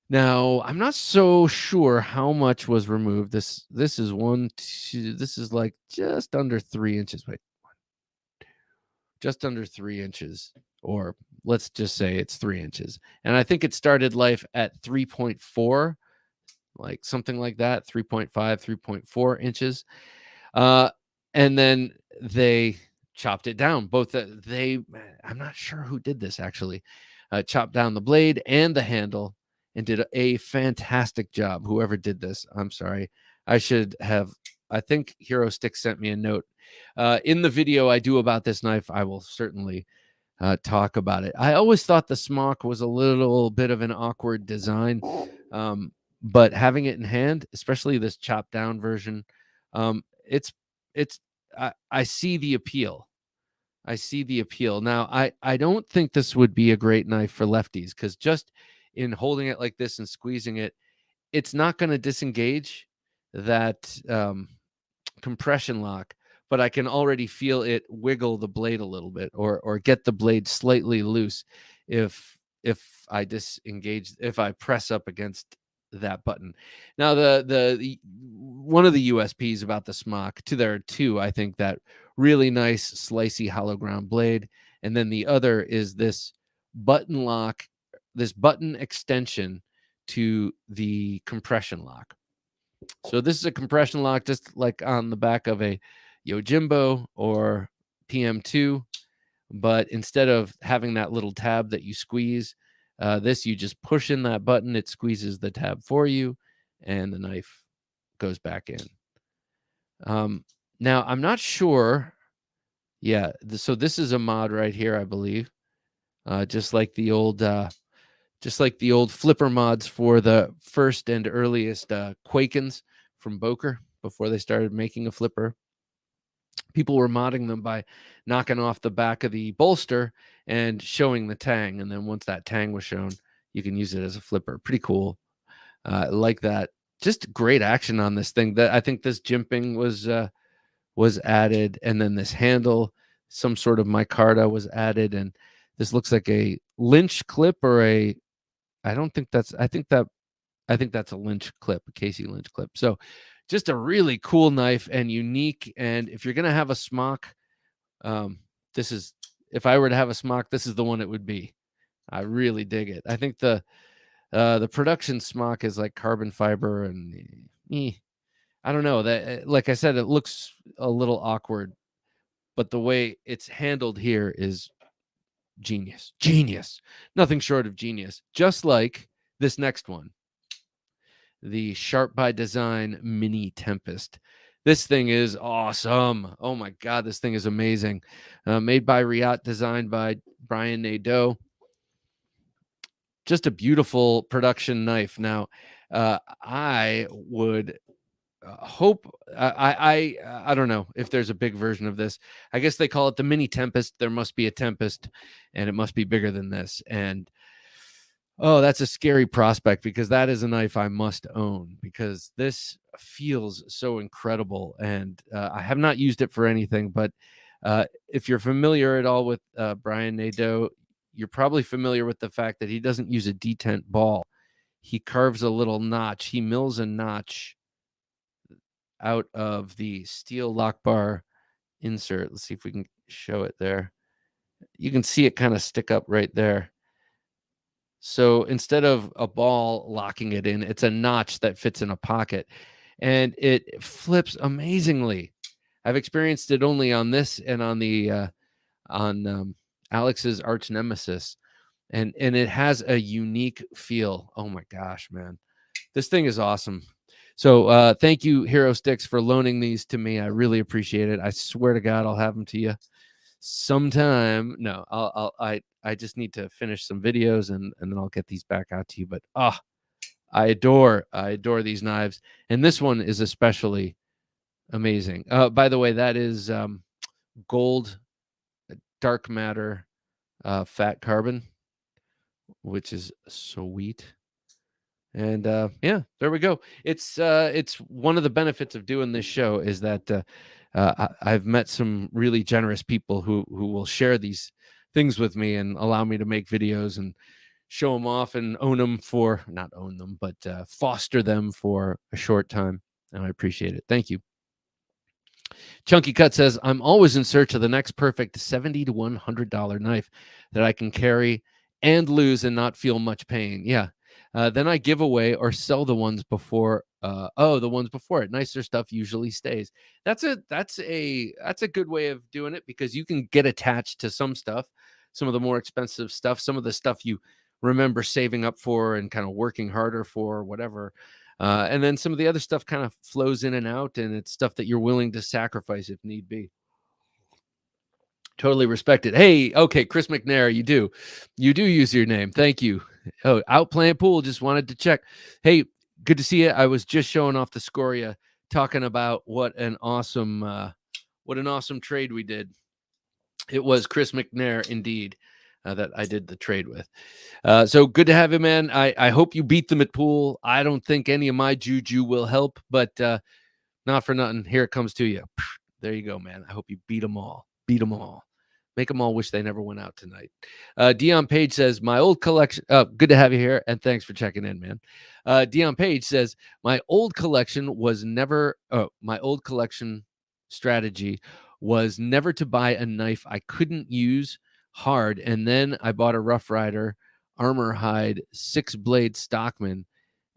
Now, I'm not so sure how much was removed. This is this is like just under 3 inches. Wait, just under 3 inches, or let's just say it's 3 inches. And I think it started life at 3.4, like something like that, 3.5, 3.4 inches. And then they chopped it down. I'm not sure who did this actually, chopped down the blade and the handle, and did a fantastic job. Whoever did this, I'm sorry. I think Hero Stick sent me a note. In the video I do about this knife, I will certainly talk about it. I always thought the Smock was a little bit of an awkward design, but having it in hand, especially this chopped down version, I see the appeal. Now, I don't think this would be a great knife for lefties, because just in holding it like this and squeezing it, it's not going to disengage that compression lock, but I can already feel it wiggle the blade a little bit, or get the blade slightly loose if I disengage, if I press up against that button. Now, the one of the USPs about the Smock, there are 2, I think, that really nice slicey hollow ground blade, and then the other is this button lock, this button extension to the compression lock. So this is a compression lock, just like on the back of a Yojimbo or PM2, but instead of having that little tab that you squeeze, this, you just push in that button, it squeezes the tab for you, and the knife goes back in. Now I'm not sure. Yeah, so this is a mod right here, I believe. Just like the old flipper mods for the first and earliest Quakens from Boker before they started making a flipper. People were modding them by knocking off the back of the bolster and showing the tang, and then once that tang was shown, you can use it as a flipper. Pretty cool. Like that. Just great action on this thing. That I think this jimping was added, and then this handle, some sort of micarta was added, and this looks like a Lynch clip or a. I think that's a Lynch clip, a Casey Lynch clip. So just a really cool knife and unique. And if you're gonna have a smock, this is, if I were to have a smock, this is the one it would be. I really dig it. I think the production smock is like carbon fiber, and I don't know, that, like I said, it looks a little awkward, but the way it's handled here is genius. Nothing short of genius. Just like this next one, the Sharp by Design Mini Tempest. This thing is awesome. Oh my God, this thing is amazing. Made by Riot, designed by Brian Nadeau. Just a beautiful production knife. Now, I would hope, I don't know if there's a big version of this. I guess they call it the Mini Tempest. There must be a Tempest, and it must be bigger than this. And oh, that's a scary prospect, because that is a knife I must own, because this feels so incredible. And I have not used it for anything, but if you're familiar at all with Brian Nadeau, you're probably familiar with the fact that he doesn't use a detent ball. He carves a little notch. He mills a notch out of the steel lock bar insert. Let's see if we can show it there. You can see it kind of stick up right there. So instead of a ball locking it in, it's a notch that fits in a pocket, and it flips amazingly. I've experienced it only on this and on the Alex's arch nemesis, and it has a unique feel. Oh my gosh, man, this thing is awesome. So thank you, Hero Sticks, for loaning these to me. I really appreciate it. I swear to God, I'll have them to you sometime. No, I just need to finish some videos, and then I'll get these back out to you. But I adore these knives, and this one is especially amazing. By the way, that is gold dark matter fat carbon, which is sweet. And yeah, there we go. It's one of the benefits of doing this show is that I've met some really generous people who will share these things with me and allow me to make videos and show them off and not own them, but foster them for a short time. And I appreciate it. Thank you. Chunky Cut says, I'm always in search of the next perfect $70 to $100 knife that I can carry and lose and not feel much pain. Yeah. Then I give away or sell the ones before. The ones before it. Nicer stuff usually stays. That's a good way of doing it, because you can get attached to some stuff, some of the more expensive stuff, some of the stuff you remember saving up for and kind of working harder for, whatever. And then some of the other stuff kind of flows in and out, and it's stuff that you're willing to sacrifice if need be. Totally respect it. Hey, okay, Chris McNair, you do use your name. Thank you. Oh, Outplant Pool, just wanted to check. Hey, good to see you. I was just showing off the Scoria, talking about what an awesome trade we did. It was Chris McNair, indeed, that I did the trade with. So good to have you, man. I hope you beat them at pool. I don't think any of my juju will help, but not for nothing. Here it comes to you. There you go, man. I hope you beat them all. Make them all wish they never went out tonight. Dion Page says, my old collection. Good to have you here, and thanks for checking in, man. Dion Page says, my old collection strategy was never to buy a knife I couldn't use hard, and then I bought a Rough Rider Armor Hide 6-blade Stockman,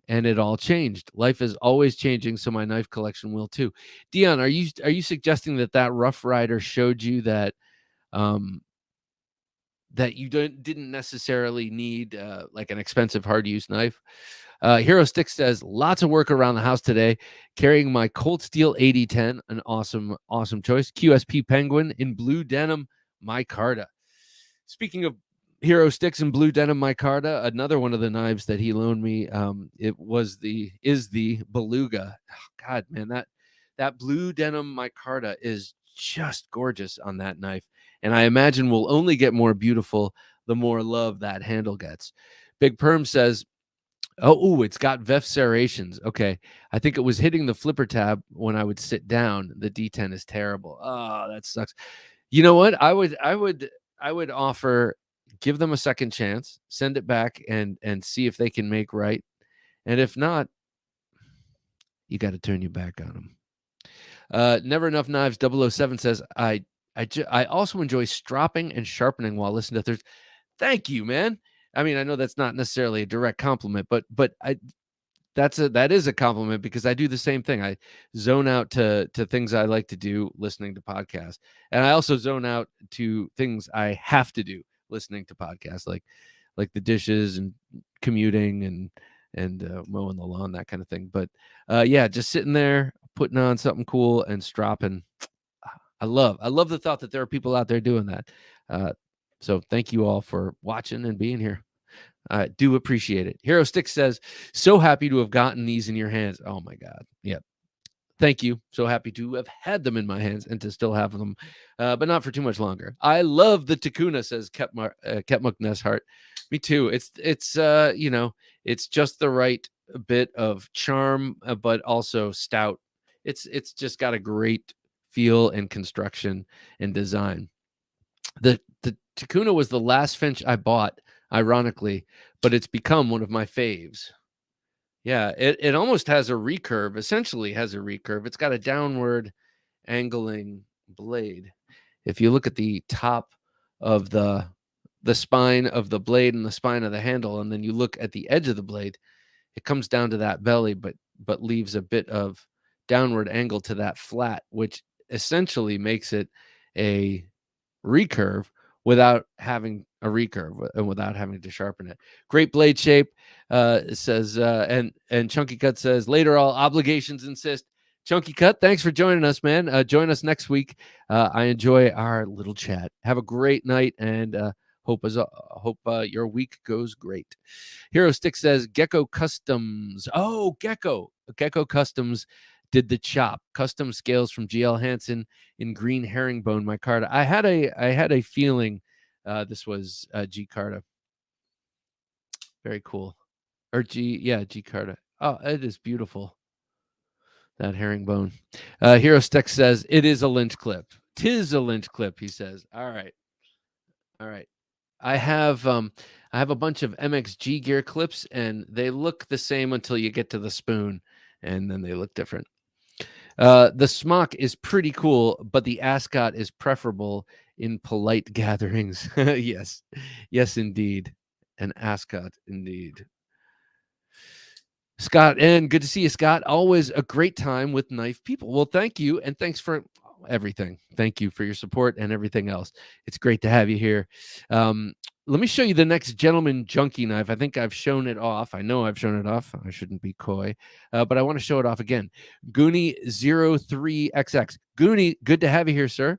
and it all changed. Life is always changing, so my knife collection will too. Dion, are you suggesting that Rough Rider showed you that that you didn't necessarily need like an expensive hard use knife. Hero Stick says, lots of work around the house today, carrying my Cold Steel 8010, an awesome choice. QSP Penguin in blue denim micarta. Speaking of Hero Sticks and blue denim micarta, another one of the knives that he loaned me, is the Beluga. Oh, God, man, that blue denim micarta is just gorgeous on that knife, and I imagine will only get more beautiful the more love that handle gets. Big Perm says, oh, it's got VEF serrations. Okay, I think it was hitting the flipper tab when I would sit down. The D10 is terrible. Oh, that sucks. You know what? I would offer, give them a second chance, send it back, and see if they can make right. And if not, you got to turn your back on them. Never Enough Knives 007 says, I also enjoy stropping and sharpening while listening to others. Thank you, man. I mean, I know that's not necessarily a direct compliment, but that is a compliment, because I do the same thing. I zone out to things I like to do listening to podcasts, and I also zone out to things I have to do listening to podcasts, like the dishes and commuting and mowing the lawn, that kind of thing. But yeah, just sitting there putting on something cool and stropping. I love the thought that there are people out there doing that. So thank you all for watching and being here. I do appreciate it. Hero Stick says, so happy to have gotten these in your hands. Oh my God. Yep. Thank you. So happy to have had them in my hands and to still have them, but not for too much longer. I love the Tacuna, says Ketmuk Neshart. Me too. It's it's just the right bit of charm, but also stout. It's just got a great feel and construction and design. The Tacuna was the last Finch I bought, ironically, but it's become one of my faves. Yeah, it almost has a recurve, essentially has a recurve. It's got a downward angling blade. If you look at the top of the spine of the blade and the spine of the handle, and then you look at the edge of the blade, it comes down to that belly, but leaves a bit of downward angle to that flat, which essentially makes it a recurve without having a recurve and without having to sharpen it. Great blade shape, says, and Chunky Cut says, later all obligations insist. Chunky Cut, thanks for joining us, man. Join us next week. I enjoy our little chat. Have a great night, and hope your week goes great. Hero Stick says, Gecko Customs. Oh, Gecko Customs did the chop. Custom scales from GL Hansen in green herringbone micarta. I had a feeling this was G Carta. Very cool. Or G Carta. Oh, it is beautiful. That herringbone. Hero Stick says, it is a lynch clip. 'Tis a lynch clip, he says. All right. I have a bunch of MXG gear clips, and they look the same until you get to the spoon, and then they look different. The Smock is pretty cool, but the ascot is preferable in polite gatherings. Yes, indeed. An ascot, indeed. Scott, and good to see you, Scott. Always a great time with knife people. Well, thank you, and thanks for everything. Thank you for your support and everything else. It's great to have you here. Let me show you the next Gentleman Junkie knife. I think I've shown it off. I know I've shown it off. I shouldn't be coy, but I want to show it off again. Goonie 03XX. Goonie, good to have you here, sir.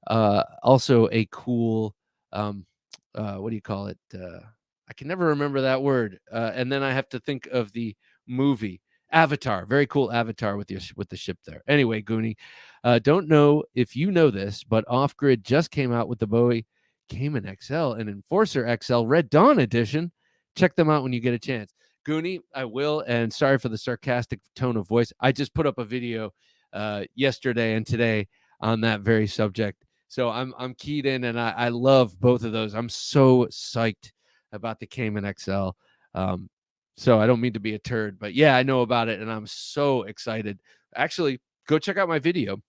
Also a cool, what do you call it? I can never remember that word. And then I have to think of the movie Avatar. Very cool Avatar with the ship there. Anyway, Goonie, don't know if you know this, but Off Grid just came out with the Bowie Cayman XL and Enforcer XL Red Dawn edition. Check them out when you get a chance. Goonie, I will, and sorry for the sarcastic tone of voice. I just put up a video yesterday and today on that very subject. So I'm keyed in, and I love both of those. I'm so psyched about the Cayman XL. So I don't mean to be a turd, but yeah, I know about it, and I'm so excited. Actually, go check out my video.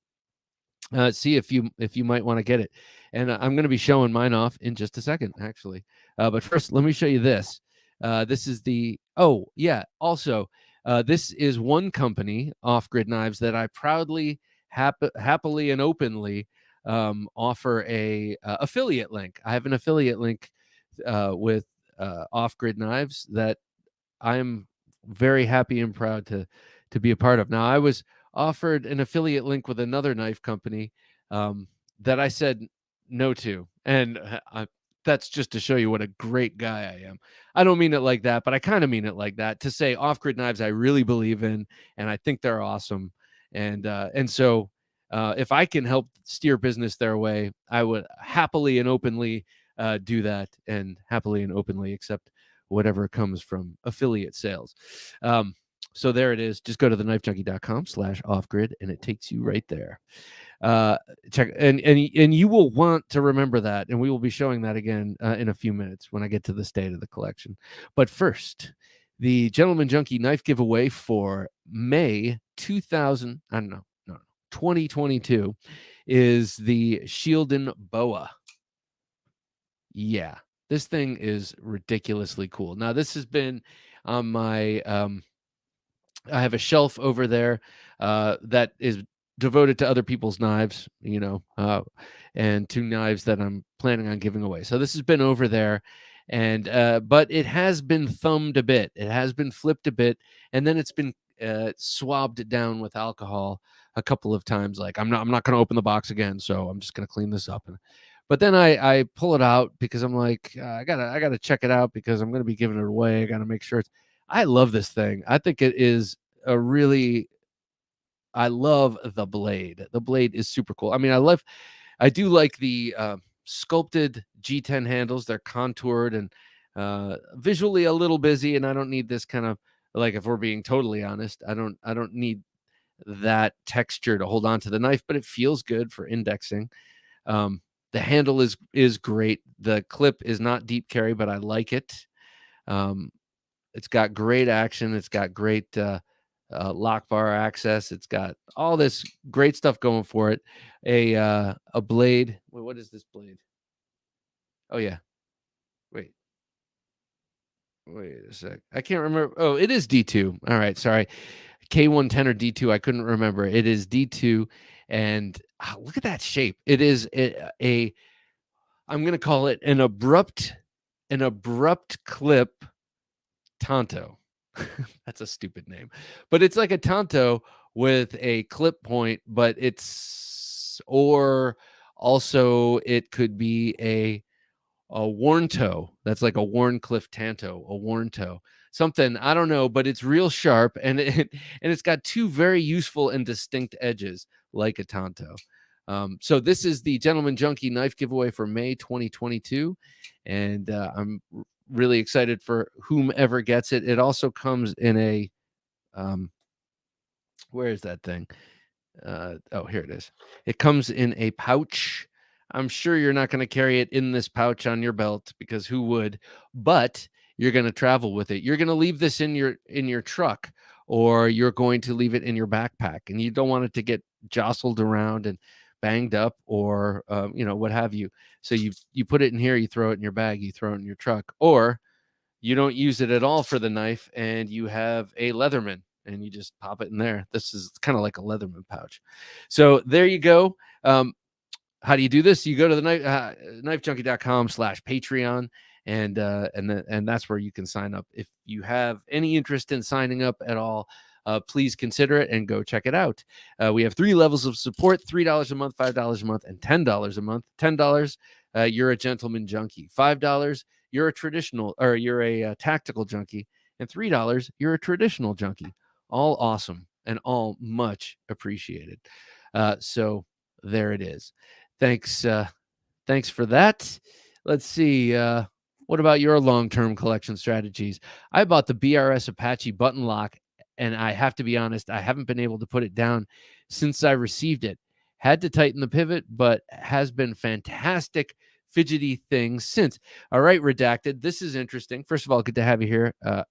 See if you might want to get it. And I'm going to be showing mine off in just a second, actually. But first, let me show you this. This is the, also, this is one company, Off Grid Knives, that I proudly, happily, and openly offer a affiliate link. I have an affiliate link off-grid knives that I'm very happy and proud to be a part of. Now, I was offered an affiliate link with another knife company that I said no to, and that's just to show you what a great guy I am. I don't mean it like that, but I kind of mean it like that, to say off-grid knives I really believe in, and I think they're awesome. And so if I can help steer business their way, I would happily and openly do that, and happily and openly accept whatever comes from affiliate sales. So there it is. Just go to TheKnifeJunkie.com/offgrid, and it takes you right there. Check, and you will want to remember that, and we will be showing that again in a few minutes when I get to the state of the collection. But first, the Gentleman Junkie knife giveaway for May 2022 is the Shieldin Boa. Yeah, this thing is ridiculously cool. Now, this has been on my I have a shelf over there that is devoted to other people's knives, and two knives that I'm planning on giving away. So this has been over there, and but it has been thumbed a bit. It has been flipped a bit, and then it's been swabbed down with alcohol a couple of times. Like, I'm not going to open the box again, so I'm just going to clean this up. But then I pull it out because I'm like, I gotta check it out because I'm going to be giving it away. I got to make sure it's. I love this thing. I think it is a really. I love the blade. The blade is super cool. I mean, I do like the sculpted G10 handles. They're contoured and visually a little busy, and I don't need this kind of, like, if we're being totally honest, I don't need that texture to hold on to the knife, but it feels good for indexing. The handle is great. The clip is not deep carry, but I like it. It's got great action. It's got great lock bar access. It's got all this great stuff going for it. A blade. Wait, what is this blade? Oh yeah. Wait a sec. I can't remember. Oh, it is D2. All right, sorry. K110 or D2. I couldn't remember. It is D2, and look at that shape. It is a I'm going to call it an abrupt clip Tonto. That's a stupid name, but it's like a Tonto with a clip point, but or also it could be a worn toe. That's like a Warncliffe Tanto, a worn toe, something, I don't know, but it's real sharp, and it's got two very useful and distinct edges like a Tonto. So this is the Gentleman Junkie knife giveaway for May 2022, and I'm really excited for whomever gets it. It also comes in a where is that thing? Oh, here it is. It comes in a pouch. I'm sure you're not going to carry it in this pouch on your belt, because who would? But you're going to travel with it. You're going to leave this in your truck, or you're going to leave it in your backpack, and you don't want it to get jostled around and banged up, or what have you. So you put it in here, you throw it in your bag, you throw it in your truck, or you don't use it at all for the knife, and you have a Leatherman, and you just pop it in there. This is kind of like a Leatherman pouch. So there you go. How do you do this? You go to the knifejunkie.com/Patreon, and that's where you can sign up. If you have any interest in signing up at all, please consider it and go check it out. We have 3 levels of support: $3 a month, $5 a month, and $10 a month. $10, you're a gentleman junkie. $5, you're a traditional, or you're a tactical junkie. And $3, you're a traditional junkie. All awesome and all much appreciated. So there it is. Thanks for that. Let's see. What about your long-term collection strategies? I bought the BRS Apache button lock, and I have to be honest, I haven't been able to put it down since I received it. Had to tighten the pivot, but has been fantastic fidgety things since. All right, Redacted, this is interesting. First of all, good to have you here. Or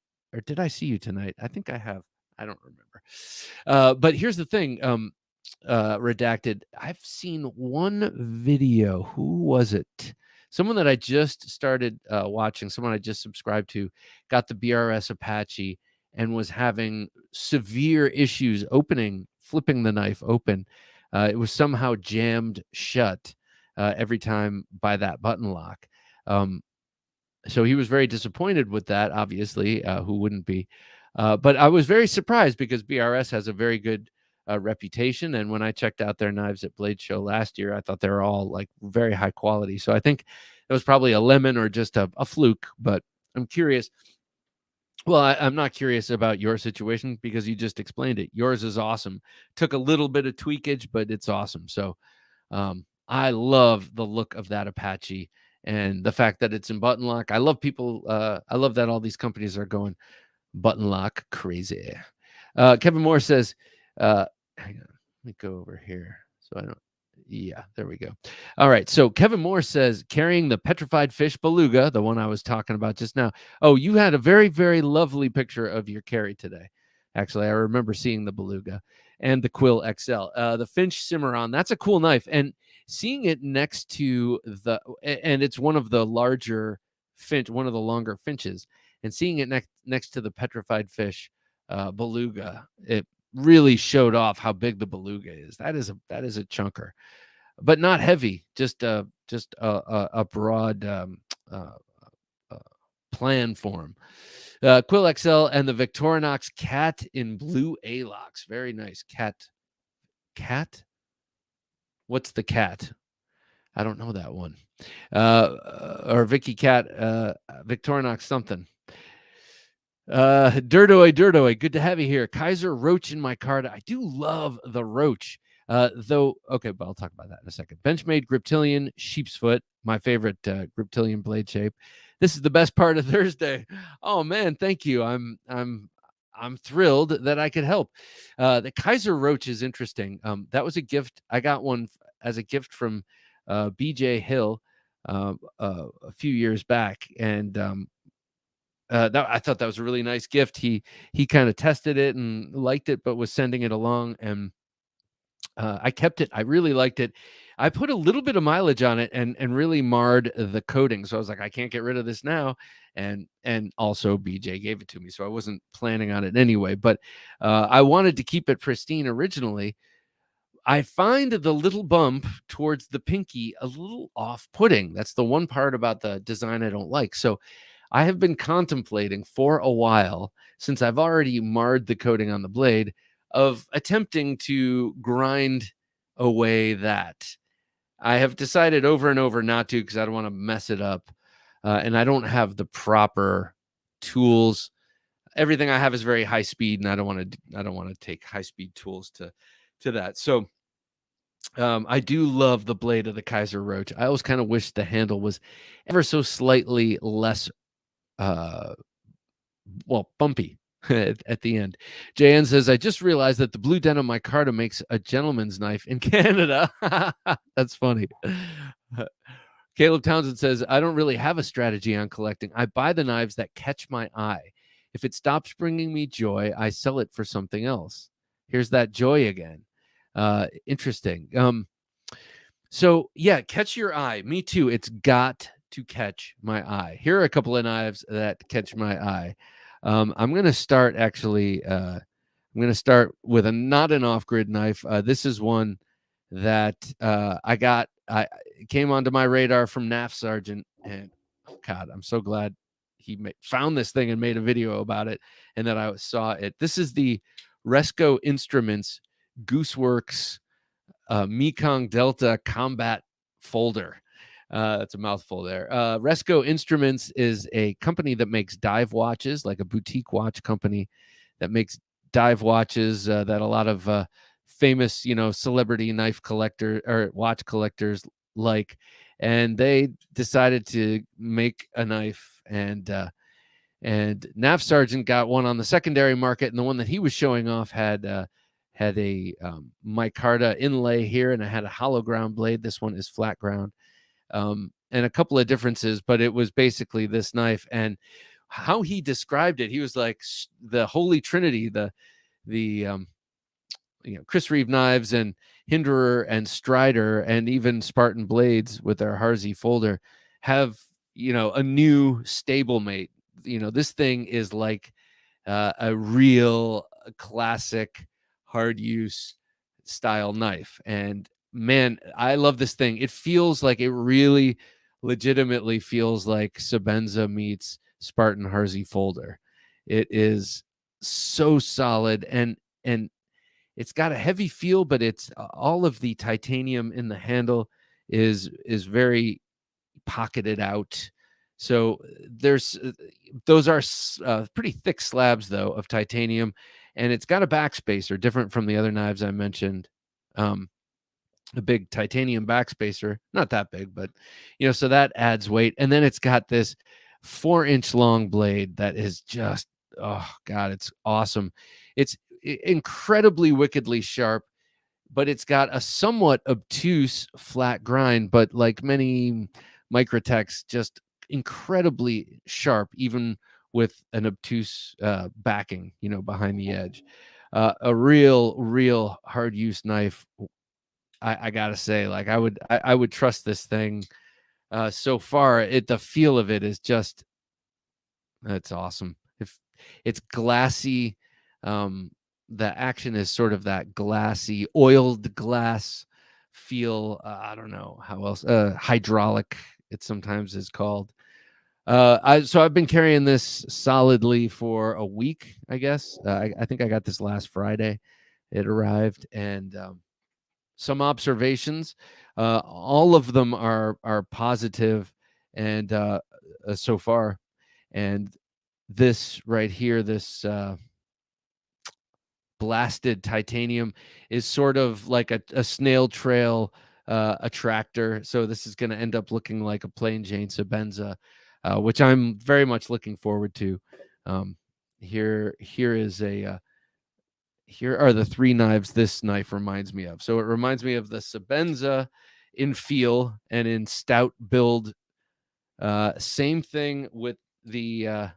did I see you tonight? I think I have. I don't remember. But here's the thing. Redacted, I've seen one video. Who was it? Someone that I just started watching, someone I just subscribed to, got the BRS Apache and was having severe issues flipping the knife open. It was somehow jammed shut every time by that button lock. So he was very disappointed with that, obviously. Who wouldn't be? But I was very surprised because BRS has a very good reputation. And when I checked out their knives at Blade Show last year, I thought they were all like very high quality. So I think it was probably a lemon or just a fluke. But I'm curious. Well, I'm not curious about your situation because you just explained it. Yours is awesome. Took a little bit of tweakage, but it's awesome. So I love the look of that Apache and the fact that it's in button lock. I love people. I love that all these companies are going button lock crazy. Kevin Moore says, hang on, let me go over here. So I don't. Yeah, there we go. All right. So Kevin Moore says, carrying the petrified fish beluga, the one I was talking about just now. Oh, you had a very, very lovely picture of your carry today. Actually, I remember seeing the beluga and the Quill XL. The Finch Cimarron, that's a cool knife. And seeing it next to and it's one of the larger finch, one of the longer finches, and seeing it next to the petrified fish beluga, it really showed off how big the beluga is. That is a chunker, but not heavy. Just a broad plan form. Quill XL and the Victorinox Cat in blue A-locks. Very nice. Cat? What's the cat? I don't know that one. Or Vicky Cat, Victorinox something. Dirtoy, good to have you here. Kaiser Roach in my card. I do love the Roach. Though, okay, but I'll talk about that in a second. Benchmade Griptilian Sheep's Foot, my favorite Griptilian blade shape. This is the best part of Thursday. Oh man, thank you. I'm thrilled that I could help. The Kaiser Roach is interesting. That was a gift. I got one as a gift from BJ Hill a few years back, and I thought that was a really nice gift. He kind of tested it and liked it, but was sending it along, and I kept it. I really liked it. I put a little bit of mileage on it and really marred the coating. So I was like, I can't get rid of this now. And also BJ gave it to me, so I wasn't planning on it anyway. But I wanted to keep it pristine originally. I find the little bump towards the pinky a little off-putting. That's the one part about the design I don't like. So I have been contemplating for a while, since I've already marred the coating on the blade, of attempting to grind away that. I have decided over and over not to because I don't want to mess it up. And I don't have the proper tools. Everything I have is very high speed, and I don't want to take high speed tools to that. So I do love the blade of the Kaiser Roach. I always kind of wish the handle was ever so slightly less bumpy at the end. JN says, I just realized that the blue denim micarta makes a gentleman's knife in Canada. That's funny. Caleb Townsend says, I don't really have a strategy on collecting. I buy the knives that catch my eye. If it stops bringing me joy, I sell it for something else. Here's that joy again. Interesting. So yeah, catch your eye. Me too. It's got to catch my eye. Here are a couple of knives that catch my eye. I'm going to start actually. I'm going to start with not an off-grid knife. This is one that I got. I came onto my radar from NAF Sergeant, and oh God, I'm so glad he found this thing and made a video about it, and that I saw it. This is the Resco Instruments Gooseworks Mekong Delta Combat Folder. That's a mouthful there. Resco Instruments is a company that makes dive watches, like a boutique watch company that makes dive watches that a lot of famous, celebrity knife collector or watch collectors like. And they decided to make a knife, and NAF Sergeant got one on the secondary market, and the one that he was showing off had a micarta inlay here, and it had a hollow ground blade. This one is flat ground. And a couple of differences, but it was basically this knife. And how he described it, he was like the Holy Trinity, the Chris Reeve knives and Hinderer and Strider and even Spartan blades with their Harzy folder have a new stablemate. This thing is like a real classic hard use style knife. And man, I love this thing. It feels like it really legitimately feels like Sebenza meets Spartan Harzy folder. It is so solid, and it's got a heavy feel, but it's all of the titanium in the handle is very pocketed out. So there's those are pretty thick slabs though of titanium, and it's got a backspacer different from the other knives I mentioned. A big titanium backspacer, not that big, but so that adds weight. And then it's got this 4-inch long blade that is just, oh God, it's awesome. It's incredibly wickedly sharp, but it's got a somewhat obtuse flat grind, but like many Microtechs, just incredibly sharp, even with an obtuse backing, behind the edge. A real hard use knife. I gotta say, like I would trust this thing. So far, the feel of it is just, it's awesome. If it's glassy, the action is sort of that glassy, oiled glass feel. I don't know how else. Hydraulic, it sometimes is called. I've been carrying this solidly for a week, I guess. I think I got this last Friday. It arrived, and some observations. All of them are positive, and so far. And this right here, this blasted titanium, is sort of like a snail trail attractor. So this is going to end up looking like a plain Jane Sebenza, which I'm very much looking forward to. Here is a here are the 3 knives this knife reminds me of. So it reminds me of the Sebenza in feel and in stout build. Same thing with the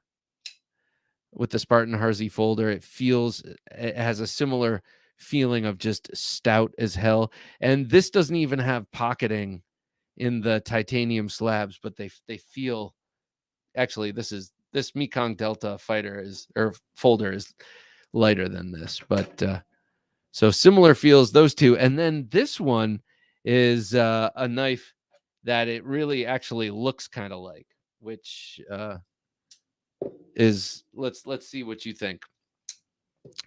Spartan Harzy folder. It has a similar feeling of just stout as hell. And this doesn't even have pocketing in the titanium slabs, but they feel, actually this Mekong Delta folder is lighter than this, but so similar feels, those two. And then this one is a knife that it really actually looks kind of like, which is, let's see what you think.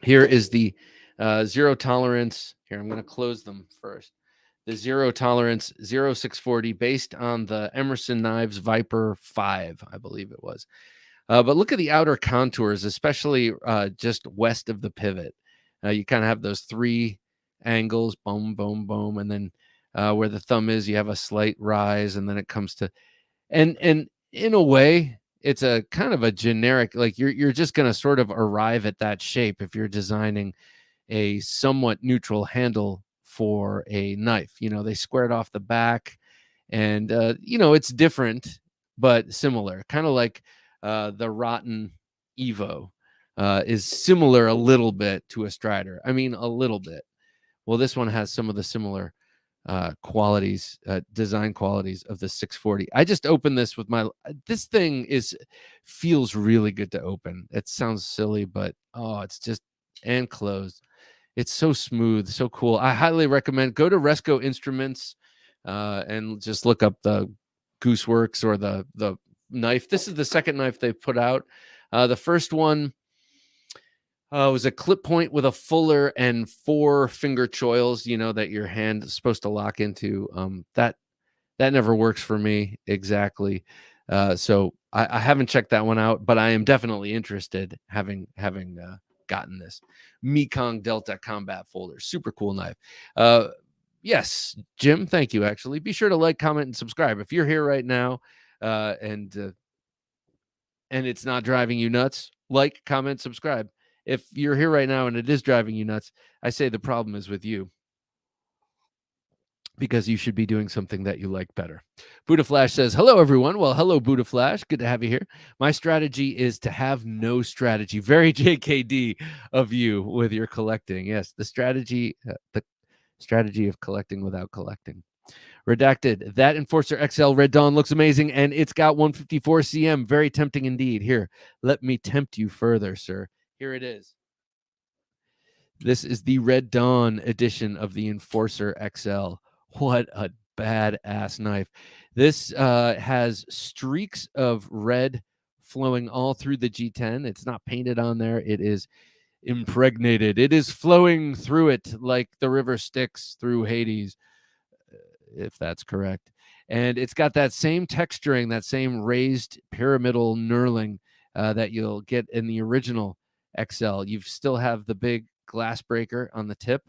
Here is the zero tolerance. Here, I'm going to close them first. The zero tolerance 0640, based on the Emerson Knives Viper 5, I believe it was. But look at the outer contours, especially just west of the pivot. You kind of have those 3 angles, boom, boom, boom, and then where the thumb is, you have a slight rise, and then it comes to, and in a way, it's a kind of a generic, like you're just going to sort of arrive at that shape if you're designing a somewhat neutral handle for a knife. They squared off the back, and it's different but similar, kind of like the Rotten Evo is similar a little bit to a Strider. I mean, a little bit. Well, this one has some of the similar qualities, design qualities of the 640. I just opened this with this thing feels really good to open. It sounds silly, but it's just, and closed. It's so smooth, so cool. I highly recommend, go to Resco Instruments and just look up the Gooseworks or the knife. This is the second knife they put out. The first one was a clip point with a fuller and 4 finger choils, that your hand is supposed to lock into. That never works for me exactly. So I haven't checked that one out, but I am definitely interested, having gotten this Mekong Delta combat folder. Super cool knife. Yes, Jim, thank you. Actually, be sure to like, comment, and subscribe if you're here right now, and it's not driving you nuts. Like, comment, subscribe. If you're here right now and it is driving you nuts, I say the problem is with you, because you should be doing something that you like better. Buddha Flash says, hello, everyone. Well, hello, Buddha Flash. Good to have you here. My strategy is to have no strategy. Very JKD of you with your collecting. Yes, the strategy of collecting without collecting. Redacted. That Enforcer XL Red Dawn looks amazing, and it's got 154 cm. Very tempting indeed. Here, let me tempt you further, sir. Here it is. This is the Red Dawn edition of the Enforcer XL. What a badass knife. This has streaks of red flowing all through the G10. It's not painted on there. It is impregnated. It is flowing through it like the river Styx through Hades, if that's correct. And it's got that same texturing, that same raised pyramidal knurling that you'll get in the original XL. You still have the big glass breaker on the tip,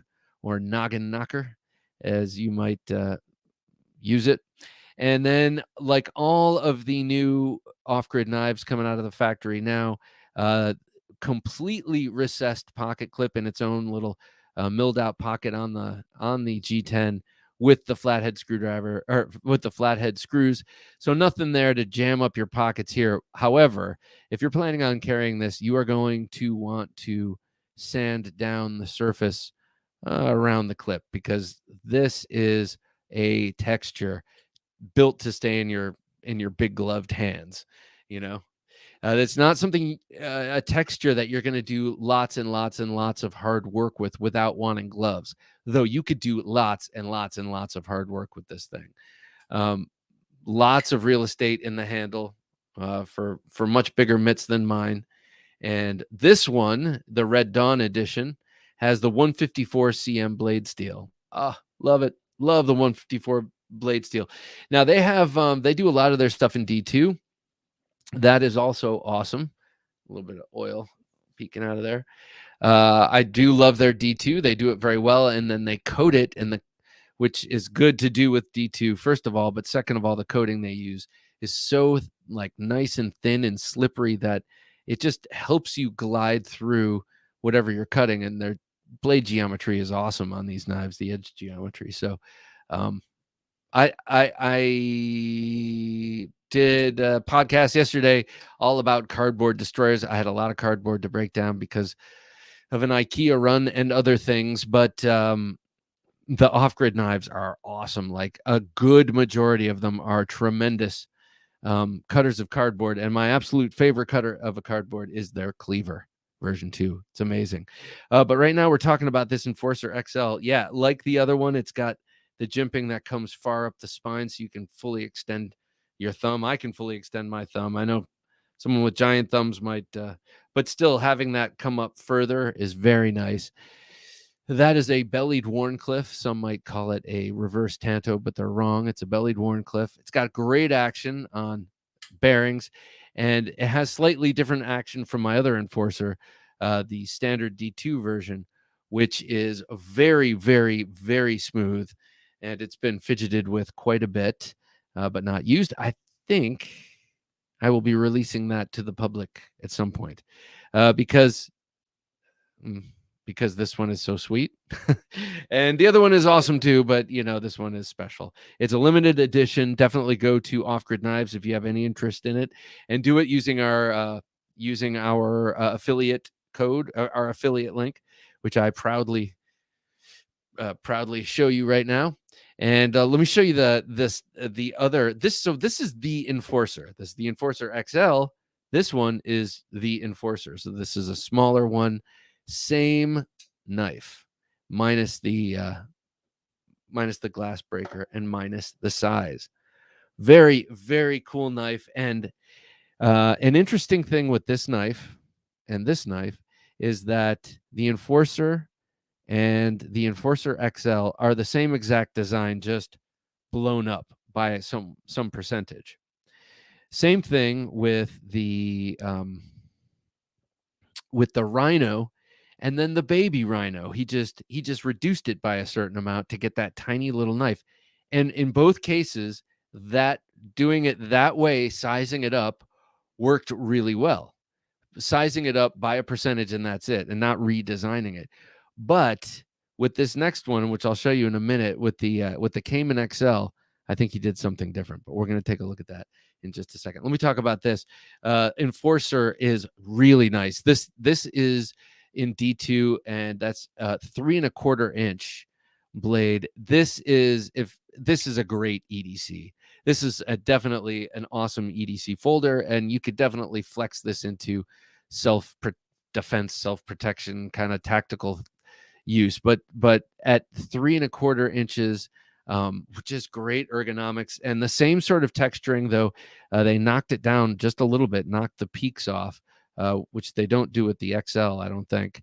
or noggin knocker, as you might use it. And then, like all of the new off-grid knives coming out of the factory now, completely recessed pocket clip in its own little milled out pocket on the G10 with the flathead screwdriver, or with the flathead screws. So nothing there to jam up your pockets here. However, if you're planning on carrying this, you are going to want to sand down the surface around the clip, because this is a texture built to stay in your big gloved hands. It's not something, a texture that you're going to do lots and lots and lots of hard work with without wanting gloves, though you could do lots and lots and lots of hard work with this thing. Lots of real estate in the handle for much bigger mitts than mine. And this one, the Red Dawn edition, has the 154 cm blade steel. Love it. Love the 154 blade steel. Now they have they do a lot of their stuff in D2. That is also awesome. A little bit of oil peeking out of there. I do love their D2. They do it very well, and then they coat it which is good to do with D2, first of all, but second of all, the coating they use is so like nice and thin and slippery that it just helps you glide through whatever you're cutting. And their blade geometry is awesome on these knives, the edge geometry. So I did a podcast yesterday all about cardboard destroyers. I had a lot of cardboard to break down because of an IKEA run and other things, but the off-grid knives are awesome. Like, a good majority of them are tremendous cutters of cardboard, and my absolute favorite cutter of a cardboard is their Cleaver version 2. It's amazing. But right now we're talking about this Enforcer XL. Yeah, like the other one, it's got the jimping that comes far up the spine, so you can fully extend your thumb. I can fully extend my thumb. I know someone with giant thumbs might, but still having that come up further is very nice. That is a bellied Wharncliffe. Some might call it a reverse Tanto, but they're wrong. It's a bellied Wharncliffe. It's got great action on bearings, and it has slightly different action from my other Enforcer, the standard D2 version, which is very, very, very smooth, and it's been fidgeted with quite a bit, but not used. I think I will be releasing that to the public at some point, because this one is so sweet. And the other one is awesome too, but this one is special. It's a limited edition. Definitely go to Off Grid Knives if you have any interest in it, and do it using our affiliate code, our affiliate link, which I proudly show you right now. And let me show you this is the Enforcer. This is the Enforcer XL. This one is the Enforcer. So this is a smaller one. Same knife, minus the glass breaker and minus the size. Very, very cool knife. And an interesting thing with this knife and this knife is that the Enforcer and the Enforcer XL are the same exact design, just blown up by some percentage. Same thing with the Rhino. And then the baby Rhino, he just reduced it by a certain amount to get that tiny little knife. And in both cases, that doing it that way, sizing it up, worked really well. Sizing it up by a percentage, and that's it, and not redesigning it. But with this next one, which I'll show you in a minute, with the Cayman XL, I think he did something different. But we're going to take a look at that in just a second. Let me talk about this. Enforcer is really nice. This is in D2, and that's 3 1/4 inch blade. This is a great EDC. This is definitely an awesome EDC folder, and you could definitely flex this into self-defense, self-protection kind of tactical use. But at 3 1/4 inches which is great ergonomics and the same sort of texturing, though they knocked it down just a little bit, knocked the peaks off, which they don't do with the XL, I don't think.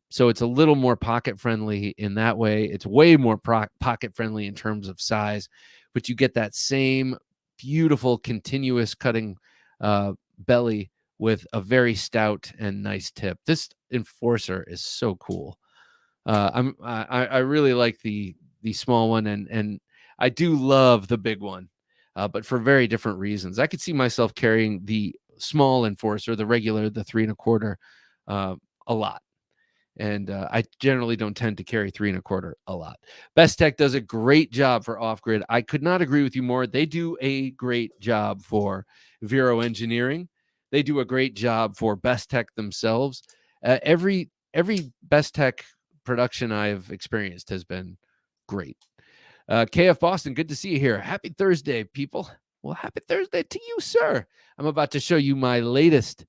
So it's a little more pocket friendly in that way. It's way more pocket friendly in terms of size, but you get that same beautiful continuous cutting belly with a very stout and nice tip. This enforcer is so cool. I really like the small one, and I do love the big one, but for very different reasons. I could see myself carrying the small enforcer, the regular, the 3 1/4, a lot. And I generally don't tend to carry 3 1/4 a lot. Best Tech does a great job for off grid. I could not agree with you more. They do a great job for Vero Engineering. They do a great job for Best Tech themselves. Every Best Tech production I've experienced has been great. KF Boston, good to see you here. Happy Thursday, people. Well, happy Thursday to you, sir. I'm about to show you my latest.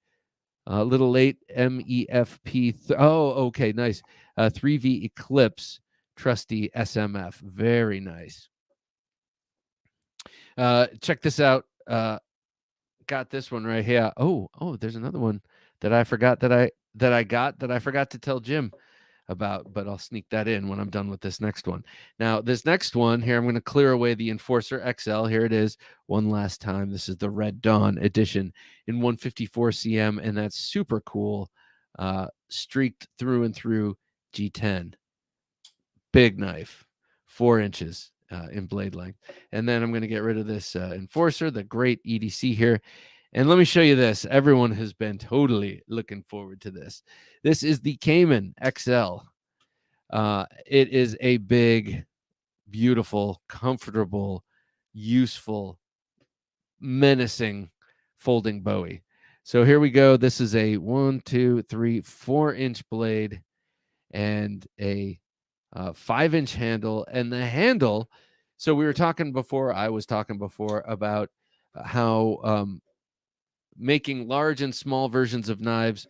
A little late, MEFP. Oh, okay, nice. 3V Eclipse, trusty SMF. Very nice. Check this out. Got this one right here. Oh, there's another one that I forgot that I forgot to tell Jim about, but I'll sneak that in when I'm done with this next one. Now, this next one here, I'm going to clear away the Enforcer XL. Here it is one last time. This is the Red Dawn edition in 154 cm, and that's super cool. Streaked through and through G10. Big knife, 4 inches in blade length. And then I'm going to get rid of this Enforcer, the great EDC here. And let me show you this. Everyone has been totally looking forward to this. This is the Cayman XL. It is a big, beautiful, comfortable, useful, menacing folding Bowie. So here we go. This is a 1, 2, 3, 4-inch blade and a 5-inch handle. And the handle, so we were talking before, I was talking before about how making large and small versions of knives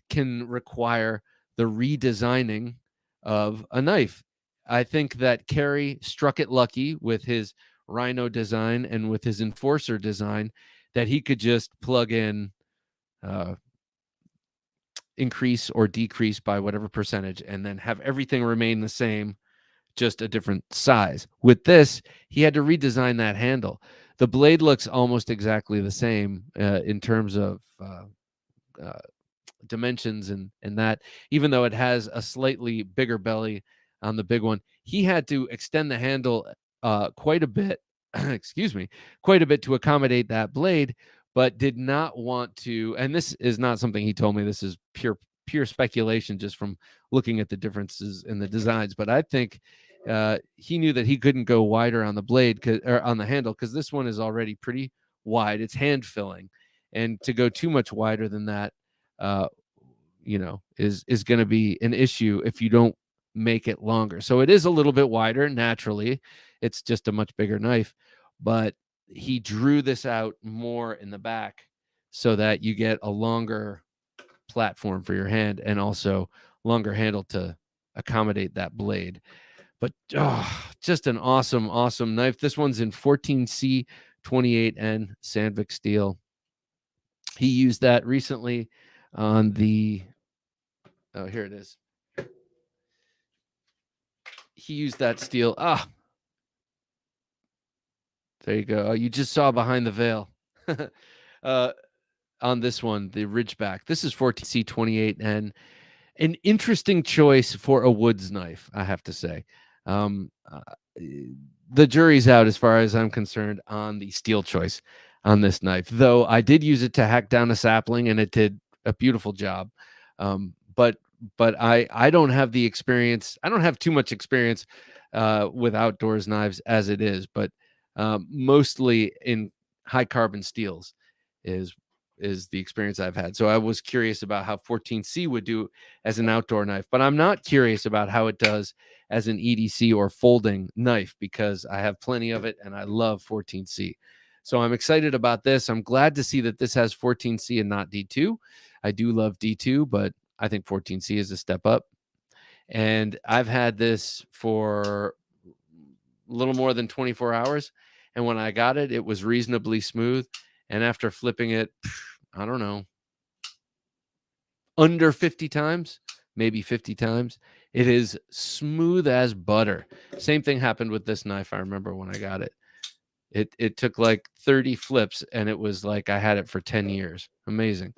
can require the redesigning of a knife. I think that Kerry struck it lucky with his Rhino design and with his Enforcer design that he could just plug in increase or decrease by whatever percentage and then have everything remain the same, just a different size. With this, he had to redesign that handle. The blade looks almost exactly the same in terms of dimensions and that, even though it has a slightly bigger belly on the big one. He had to extend the handle quite a bit, excuse me, quite a bit to accommodate that blade, but did not want to, and this is not something he told me, this is pure speculation just from looking at the differences in the designs, but I think he knew that he couldn't go wider on the blade or on the handle because this one is already pretty wide. It's hand filling, and to go too much wider than that is going to be an issue if you don't make it longer. So it is a little bit wider naturally. It's just a much bigger knife, but he drew this out more in the back so that you get a longer platform for your hand and also longer handle to accommodate that blade. But just an awesome knife. This one's in 14C 28N Sandvik steel. He used that recently on the here it is. He used that steel. There you go. You just saw behind the veil. On this one, the Ridgeback. This is 14C 28N. An interesting choice for a woods knife, I have to say. The jury's out as far as I'm concerned on the steel choice on this knife, though I did use it to hack down a sapling and it did a beautiful job. But I don't have the experience. I don't have too much experience with outdoors knives as it is, but mostly in high carbon steels is the experience I've had. So I was curious about how 14C would do as an outdoor knife, but I'm not curious about how it does as an EDC or folding knife because I have plenty of it and I love 14C. So I'm excited about this. I'm glad to see that this has 14C and not D2. I do love D2, but I think 14C is a step up. And I've had this for little more than 24 hours. And when I got it, it was reasonably smooth. And after flipping it, I don't know, under 50 times, maybe 50 times, it is smooth as butter. Same thing happened with this knife. I remember when I got it. It took like 30 flips, and it was like I had it for 10 years. Amazing.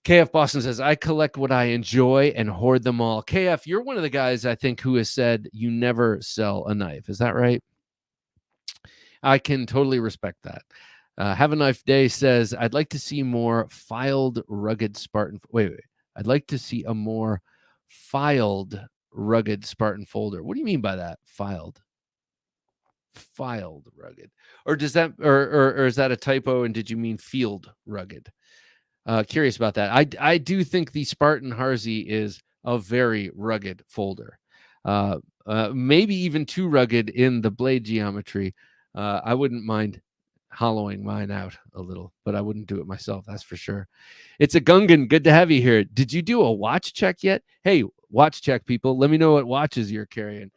KF Boston says, I collect what I enjoy and hoard them all. KF, you're one of the guys, I think, who has said you never sell a knife. Is that right? I can totally respect that. Have a Knife Day says, I'd like to see more filed, rugged Spartan. Wait. I'd like to see a more filed, rugged Spartan folder. What do you mean by that? Filed, rugged. Or does that, or is that a typo? And did you mean field rugged? Curious about that. I do think the Spartan Harzy is a very rugged folder. Maybe even too rugged in the blade geometry. I wouldn't mind hollowing mine out a little, but I wouldn't do it myself. That's for sure. It's a Gungan. Good to have you here. Did you do a watch check yet? Hey, watch check people. Let me know what watches you're carrying.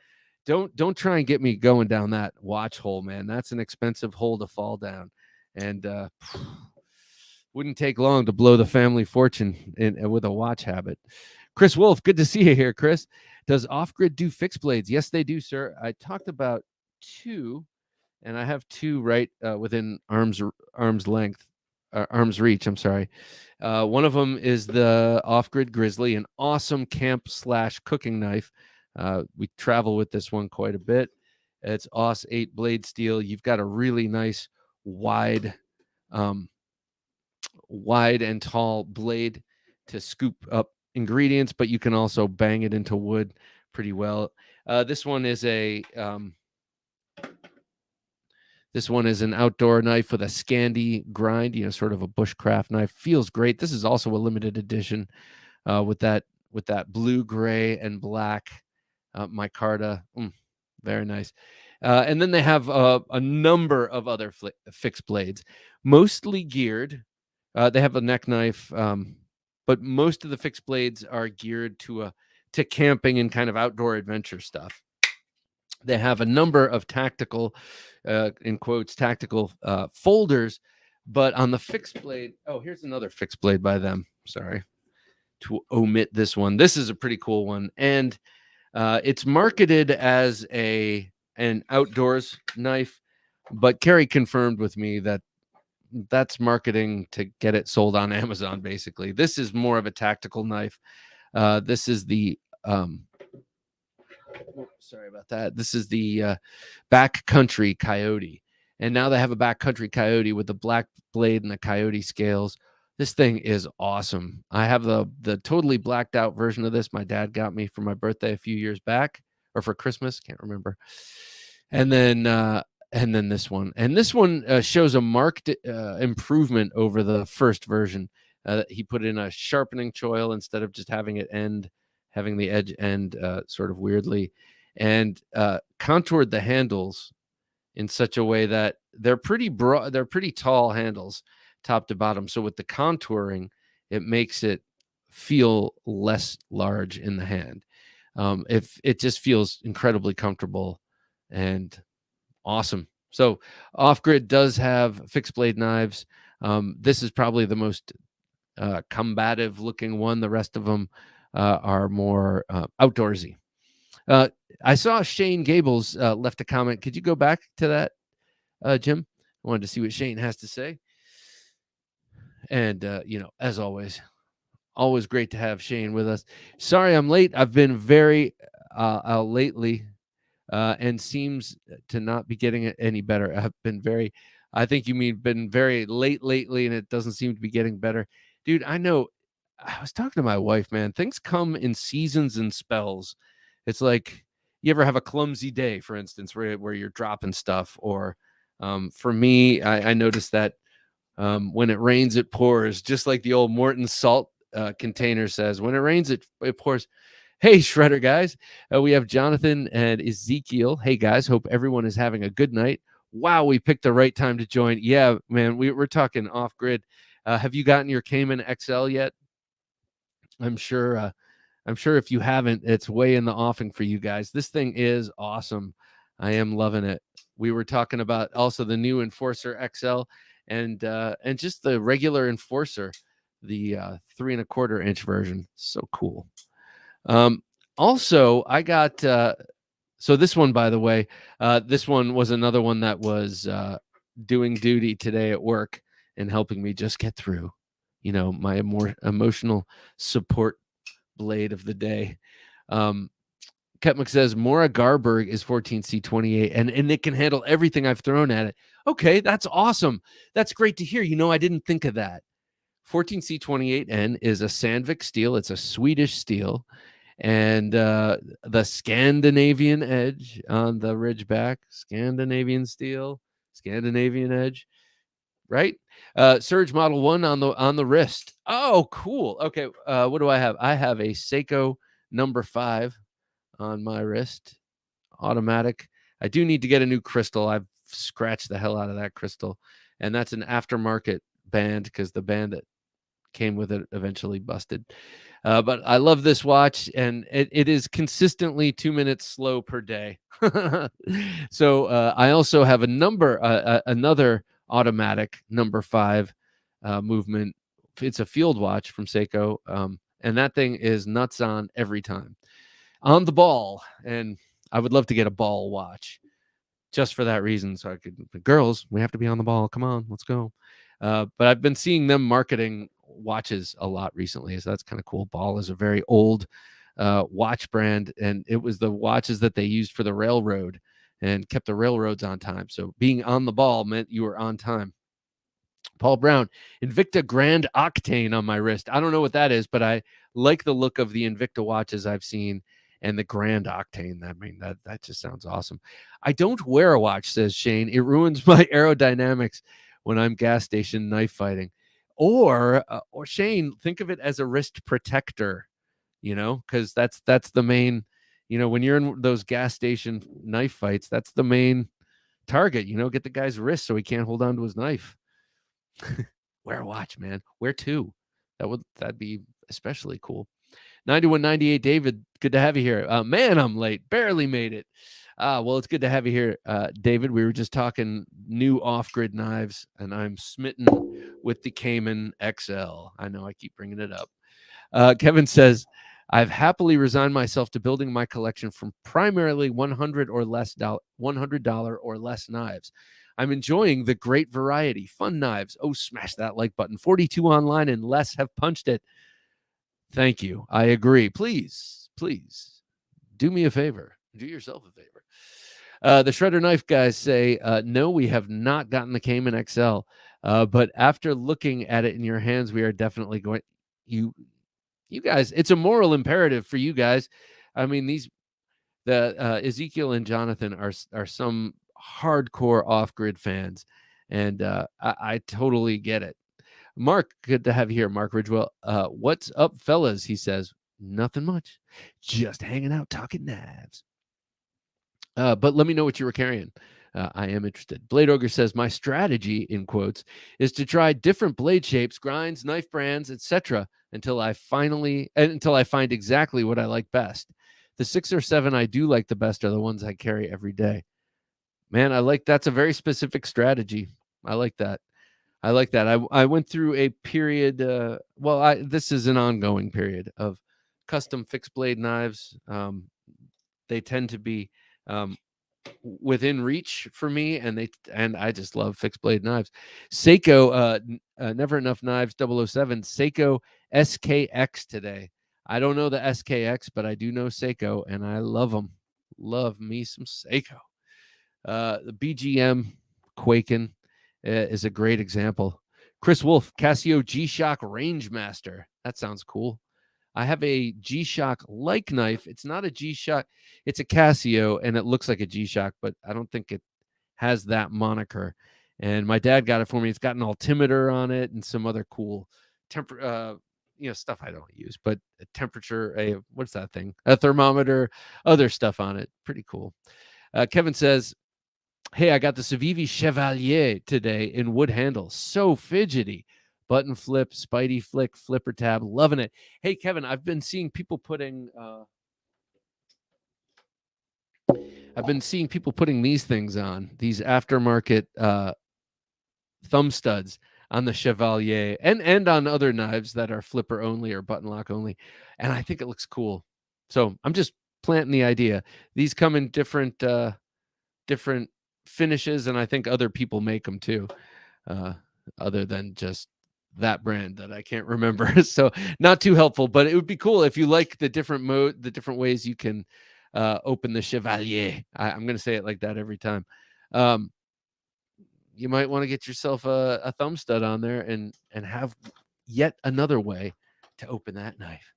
Don't try and get me going down that watch hole, man. That's an expensive hole to fall down. And wouldn't take long to blow the family fortune with a watch habit. Chris Wolf, good to see you here, Chris. Does Off-Grid do fixed blades? Yes, they do, sir. I talked about 2, and I have 2 right within arm's reach. I'm sorry. One of them is the Off-Grid Grizzly, an awesome camp/cooking knife. We travel with this one quite a bit. It's AUS 8 blade steel. You've got a really nice wide and tall blade to scoop up ingredients, but you can also bang it into wood pretty well. This one is an outdoor knife with a Scandi grind, sort of a bushcraft knife. Feels great. This is also a limited edition with that blue, gray, and black micarta. Very nice. And then they have a number of other fixed blades, mostly geared. They have a neck knife, but most of the fixed blades are geared to camping and kind of outdoor adventure stuff. They have a number of tactical, in quotes, tactical folders, but on the fixed blade, here's another fixed blade by them. Sorry to omit this one. This is a pretty cool one, and it's marketed as an outdoors knife, but Kerry confirmed with me that that's marketing to get it sold on Amazon. Basically, this is more of a tactical knife. This is the sorry about that. This is the Backcountry Coyote, and now they have a Backcountry Coyote with the black blade and the Coyote scales. This thing is awesome. I have the totally blacked out version of this. My dad got me for my birthday a few years back, or for Christmas, can't remember. And then this one, shows a marked improvement over the first version. He put in a sharpening choil instead of just having the edge end sort of weirdly, and contoured the handles in such a way that they're pretty broad. They're pretty tall handles, top to bottom. So with the contouring, it makes it feel less large in the hand. If it just feels incredibly comfortable and awesome. So Off-Grid does have fixed blade knives. This is probably the most combative looking one. The rest of them are more outdoorsy. I saw Shane Gables left a comment. Could you go back to that, Jim? I wanted to see what Shane has to say. And, as always great to have Shane with us. Sorry I'm late. I've been very lately and seems to not be getting it any better. I think you mean been very late lately, and it doesn't seem to be getting better. Dude, I know. I was talking to my wife, man. Things come in seasons and spells. It's like, you ever have a clumsy day, for instance, where you're dropping stuff, or for me, I noticed that when it rains, it pours, just like the old Morton salt container says. When it rains, it pours. Hey, Shredder guys. We have Jonathan and Ezekiel. Hey, guys. Hope everyone is having a good night. Wow, we picked the right time to join. Yeah, man, we're talking Off-Grid. Have you gotten your Cayman XL yet? I'm sure if you haven't, it's way in the offing for you guys. This thing is awesome. I am loving it. We were talking about also the new Enforcer XL and just the regular Enforcer, the 3¼ inch version. So cool. Also, I got so this one, by the way, this one was another one that was doing duty today at work and helping me just get through, my more emotional support blade of the day. Ketmick says Mora Garberg is 14C28 and it can handle everything I've thrown at it. Okay, that's awesome. That's great to hear. I didn't think of that. 14C28N is a Sandvik steel. It's a Swedish steel. And the Scandinavian edge on the Ridgeback, Scandinavian steel, Scandinavian edge, right? Surge Model 1 on the wrist. Oh, cool. Okay, what do I have? I have a Seiko number 5 on my wrist, automatic. I do need to get a new crystal. I've scratched the hell out of that crystal, and that's an aftermarket band because the band that came with it eventually busted. But I love this watch, and it is consistently 2 minutes slow per day. So I also have another automatic number 5 movement. It's a field watch from Seiko, and that thing is nuts on every time. On the ball, and I would love to get a ball watch just for that reason. So I could, girls, we have to be on the ball. Come on, let's go. But I've been seeing them marketing watches a lot recently, so that's kind of cool. Ball is a very old watch brand, and it was the watches that they used for the railroad and kept the railroads on time. So being on the ball meant you were on time. Paul Brown, Invicta Grand Octane on my wrist. I don't know what that is, but I like the look of the Invicta watches I've seen and the Grand Octane. I mean, that just sounds awesome. I don't wear a watch, says Shane. It ruins my aerodynamics when I'm gas station knife fighting. Or Shane, think of it as a wrist protector, because that's the main, when you're in those gas station knife fights, that's the main target, get the guy's wrist so he can't hold on to his knife. Wear a watch, man. Wear 2. That'd be especially cool. 9198 David, good to have you here. Man, I'm late. Barely made it. Well, it's good to have you here, David. We were just talking new off-grid knives, and I'm smitten with the Cayman XL. I know I keep bringing it up. Kevin says, I've happily resigned myself to building my collection from primarily $100 or less knives. I'm enjoying the great variety. Fun knives. Oh, smash that like button. 42 online and less have punched it. Thank you. I agree. Please do me a favor. Do yourself a favor. The Shredder Knife guys say, no, we have not gotten the Cayman XL. But after looking at it in your hands, we are definitely going. You guys, it's a moral imperative for you guys. I mean, the Ezekiel and Jonathan are some hardcore off-grid fans, and I totally get it. Mark, good to have you here, Mark Ridgewell. What's up, fellas? He says, nothing much. Just hanging out, talking knives. But let me know what you were carrying. I am interested. Blade Ogre says, my strategy, in quotes, is to try different blade shapes, grinds, knife brands, etc., until I find exactly what I like best. The 6 or 7 I do like the best are the ones I carry every day. Man, that's a very specific strategy. I like that. I went through a period. This is an ongoing period of custom fixed blade knives. They tend to be within reach for me, and I just love fixed blade knives. Seiko, Never Enough Knives 007, Seiko SKX today. I don't know the SKX, but I do know Seiko, and I love them. Love me some Seiko. The BGM Quaken is a great example. Chris Wolf, Casio G-Shock Rangemaster. That sounds cool. I have a G-Shock like knife. It's not a G-Shock. It's a Casio, and it looks like a G-Shock, but I don't think it has that moniker. And my dad got it for me. It's got an altimeter on it and some other cool stuff I don't use, but a temperature, what's that thing? A thermometer, other stuff on it. Pretty cool. Kevin says, hey, I got the Civivi Chevalier today in wood handle. So fidgety. Button flip, Spidey flick, flipper tab. Loving it. Hey, Kevin, I've been seeing people putting I've been seeing people putting these things on, these aftermarket thumb studs on the Chevalier and on other knives that are flipper only or button lock only. And I think it looks cool. So I'm just planting the idea. These come in different finishes, and I think other people make them too, other than just that brand that I can't remember. So not too helpful, but it would be cool if you like the different ways you can open the Chevalier. I'm going to say it like that every time. You might want to get yourself a thumb stud on there and have yet another way to open that knife.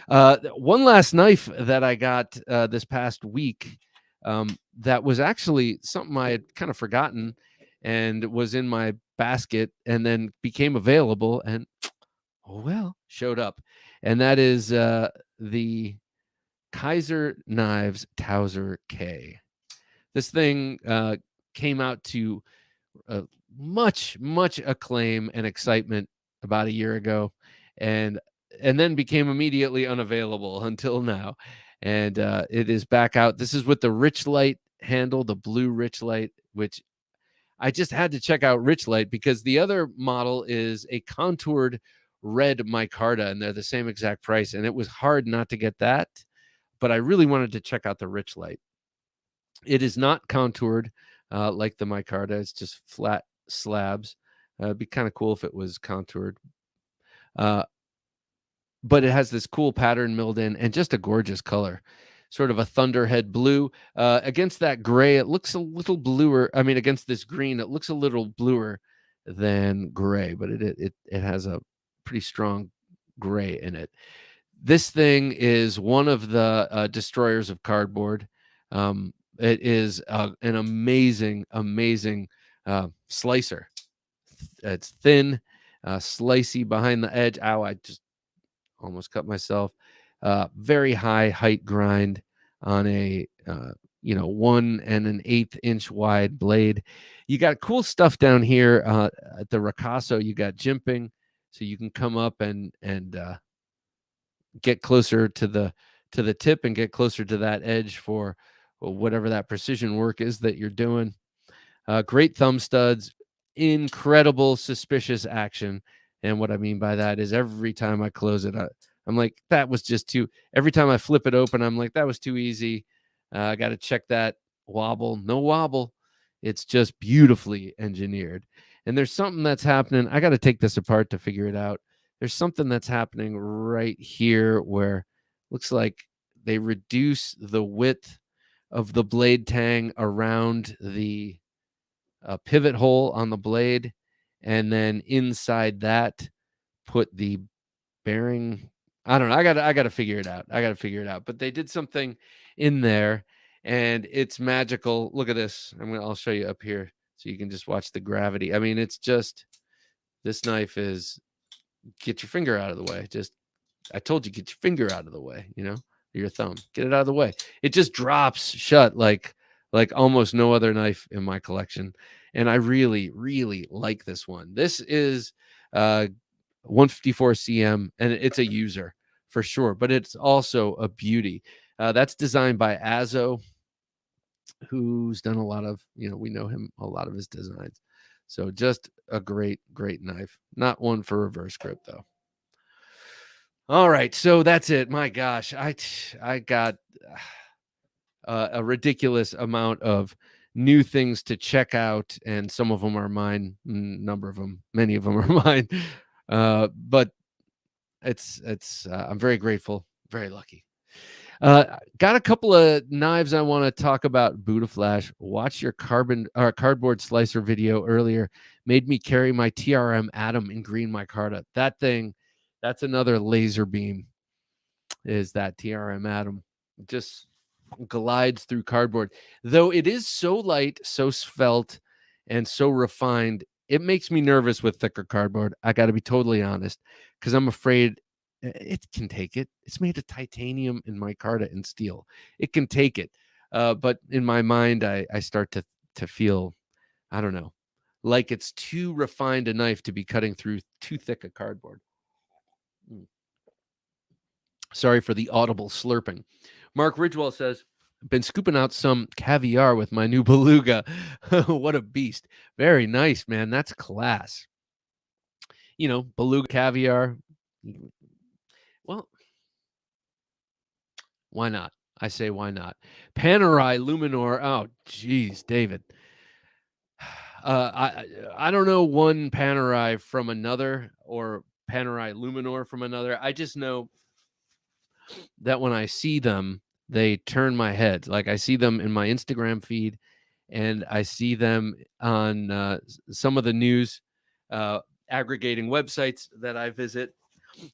One last knife that I got this past week, that was actually something I had kind of forgotten and was in my basket and then became available and showed up. And that is the Kaiser Knives Tauser K. This thing came out to much acclaim and excitement about a year ago, and then became immediately unavailable until now. And it is back out. This is with the Rich Light handle, the blue Rich Light, which I just had to check out Rich Light because the other model is a contoured red micarta, and they're the same exact price. And it was hard not to get that, but I really wanted to check out the Rich Light. It is not contoured like the micarta. It's just flat slabs. It'd be kind of cool if it was contoured. But it has this cool pattern milled in and just a gorgeous color, sort of a thunderhead blue. Against that gray, it looks a little bluer. I mean, against this green, it looks a little bluer than gray, but it has a pretty strong gray in it. This thing is one of the destroyers of cardboard. It is an amazing slicer. It's thin, slicey behind the edge. Ow, I just almost cut myself. Very high height grind on a 1 1/8 inch wide blade. You got cool stuff down here at the ricasso. You got jimping, so you can come up and get closer to the tip and get closer to that edge for whatever that precision work is that you're doing. Great thumb studs, incredible suspicious action. And what I mean by that is every time I close it, I'm like, that was just too, every time I flip it open, I'm like, that was too easy. I got to check that wobble. No wobble. It's just beautifully engineered. And there's something that's happening. I got to take this apart to figure it out. There's something that's happening right here where looks like they reduce the width of the blade tang around the pivot hole on the blade, and then inside that put the bearing. I don't know. I got to figure it out. But they did something in there, and it's magical. Look at this. I'll show you up here so you can just watch the gravity. I mean, it's just, this knife is, get your finger out of the way. Just, I told you, get your finger out of the way, your thumb, get it out of the way. It just drops shut like almost no other knife in my collection. And I really like this one. This is 154 cm, and it's a user for sure, but it's also a beauty. That's designed by Azo, who's done a lot of, we know him, a lot of his designs. So just a great knife. Not one for reverse grip though. All right, so that's it. My gosh, I got a ridiculous amount of new things to check out, and some of them are mine. Many of them are mine. But it's I'm very grateful, very lucky. Got a couple of knives I want to talk about. Buddha Flash, watch your cardboard slicer video earlier. Made me carry my TRM Atom in green micarta. That thing, that's another laser beam. Is that TRM Atom? Just glides through cardboard. Though it is so light, so svelte, and so refined, it makes me nervous with thicker cardboard. I got to be totally honest, because I'm afraid it can take it. It's made of titanium and micarta and steel. It can take it. But in my mind, I start to feel, I don't know, like it's too refined a knife to be cutting through too thick a cardboard. Sorry for the audible slurping. Mark Ridgewell says, Been scooping out some caviar with my new beluga. What a beast. Very nice, man. That's class. Beluga caviar. Well, why not? I say why not? Panerai Luminor. Oh, geez, David. I don't know one Panerai from another or Panerai Luminor from another. I just know that when I see them, they turn my head. Like I see them in my Instagram feed, and I see them on some of the news aggregating websites that I visit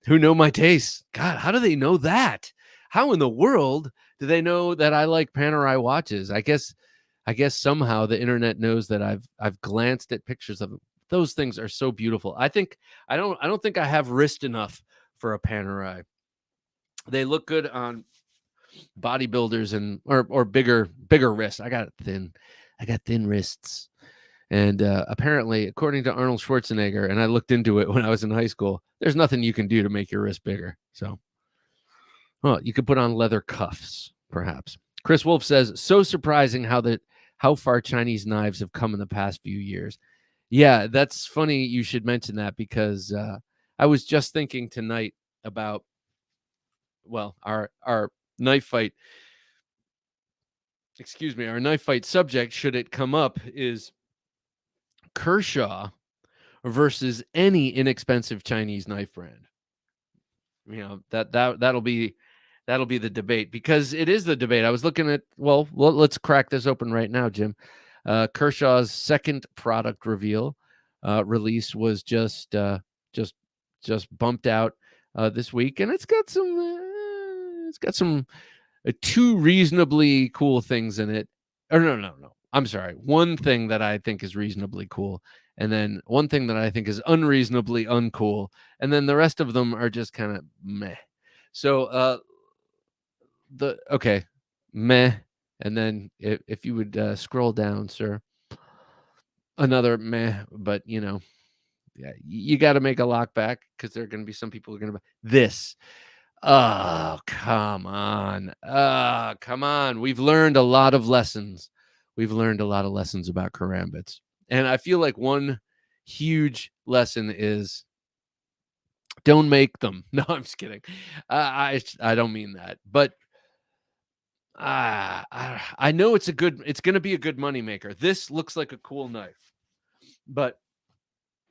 who know my tastes. God, how do they know that? How in the world do they know that I like Panerai watches? I guess somehow the internet knows that I've glanced at pictures of them. Those things are so beautiful. I don't think I have wrist enough for a Panerai. They look good on bodybuilders and or bigger wrists. I got thin wrists. And apparently, according to Arnold Schwarzenegger, and I looked into it when I was in high school, there's nothing you can do to make your wrist bigger. So, well, you could put on leather cuffs, perhaps. Chris Wolf says, so surprising how far Chinese knives have come in the past few years. Yeah, that's funny you should mention that because I was just thinking tonight about, well, our knife fight. Excuse me, our knife fight subject, should it come up, is Kershaw versus any inexpensive Chinese knife brand. That'll be the debate, because it is the debate. I was looking at, well, let's crack this open right now, Jim. Kershaw's second product release was just bumped out this week, and it's got some two reasonably cool things in it. Or no. I'm sorry. One thing that I think is reasonably cool, and then one thing that I think is unreasonably uncool, and then the rest of them are just kind of meh. So meh, and then if you would scroll down, sir, another meh, but yeah, you got to make a lock back because there are going to be some people who are going to buy this. Oh, come on. Come on. We've learned a lot of lessons. About karambits. And I feel like one huge lesson is don't make them. No, I'm just kidding. I don't mean that. But I know it's going to be a good moneymaker. This looks like a cool knife. But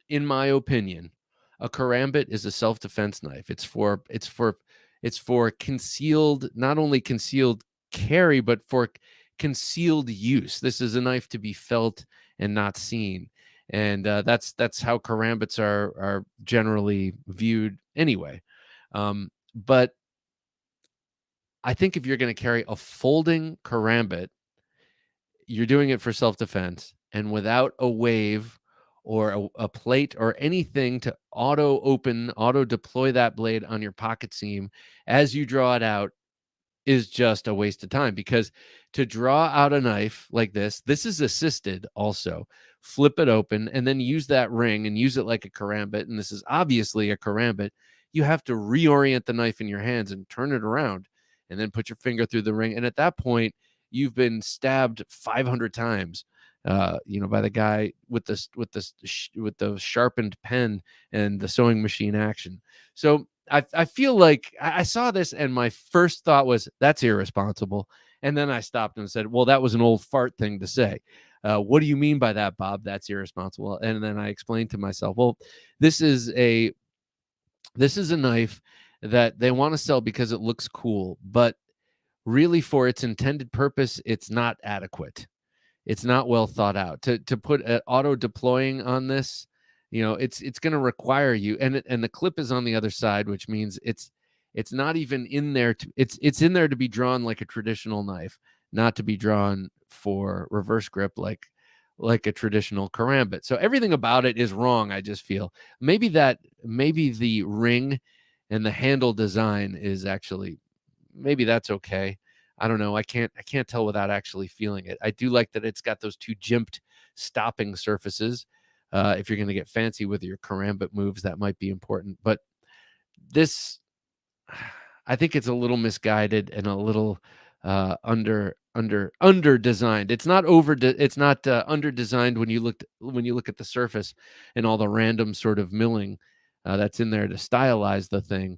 in my opinion, a karambit is a self-defense knife. It's for concealed, not only concealed carry, but for concealed use. This is a knife to be felt and not seen. And that's how karambits are generally viewed anyway. But I think if you're going to carry a folding karambit, you're doing it for self-defense, and without a wave or a plate or anything to auto deploy that blade on your pocket seam as you draw it out is just a waste of time. Because to draw out a knife like this is assisted also. Flip it open and then use that ring and use it like a karambit. And this is obviously a karambit. You have to reorient the knife in your hands and turn it around and then put your finger through the ring. And at that point, you've been stabbed 500 times, by the guy with the sharpened pen and the sewing machine action. So I feel like I saw this and my first thought was, that's irresponsible. And then I stopped and said, well, that was an old fart thing to say. What do you mean by that, Bob? That's irresponsible. And then I explained to myself, well, this is a knife that they want to sell because it looks cool, but really for its intended purpose, it's not adequate. It's not well thought out. To put auto deploying on this, it's going to require you, and the clip is on the other side, which means it's not even in there. It's in there to be drawn like a traditional knife, not to be drawn for reverse grip like a traditional karambit. So everything about it is wrong. I just feel maybe the ring and the handle design is actually, maybe that's okay. I don't know. I can't tell without actually feeling it. I do like that it's got those two jimped stopping surfaces. If you're going to get fancy with your karambit moves, that might be important. But this, I think it's a little misguided and a little under designed. It's not it's not under designed when you look at the surface and all the random sort of milling that's in there to stylize the thing,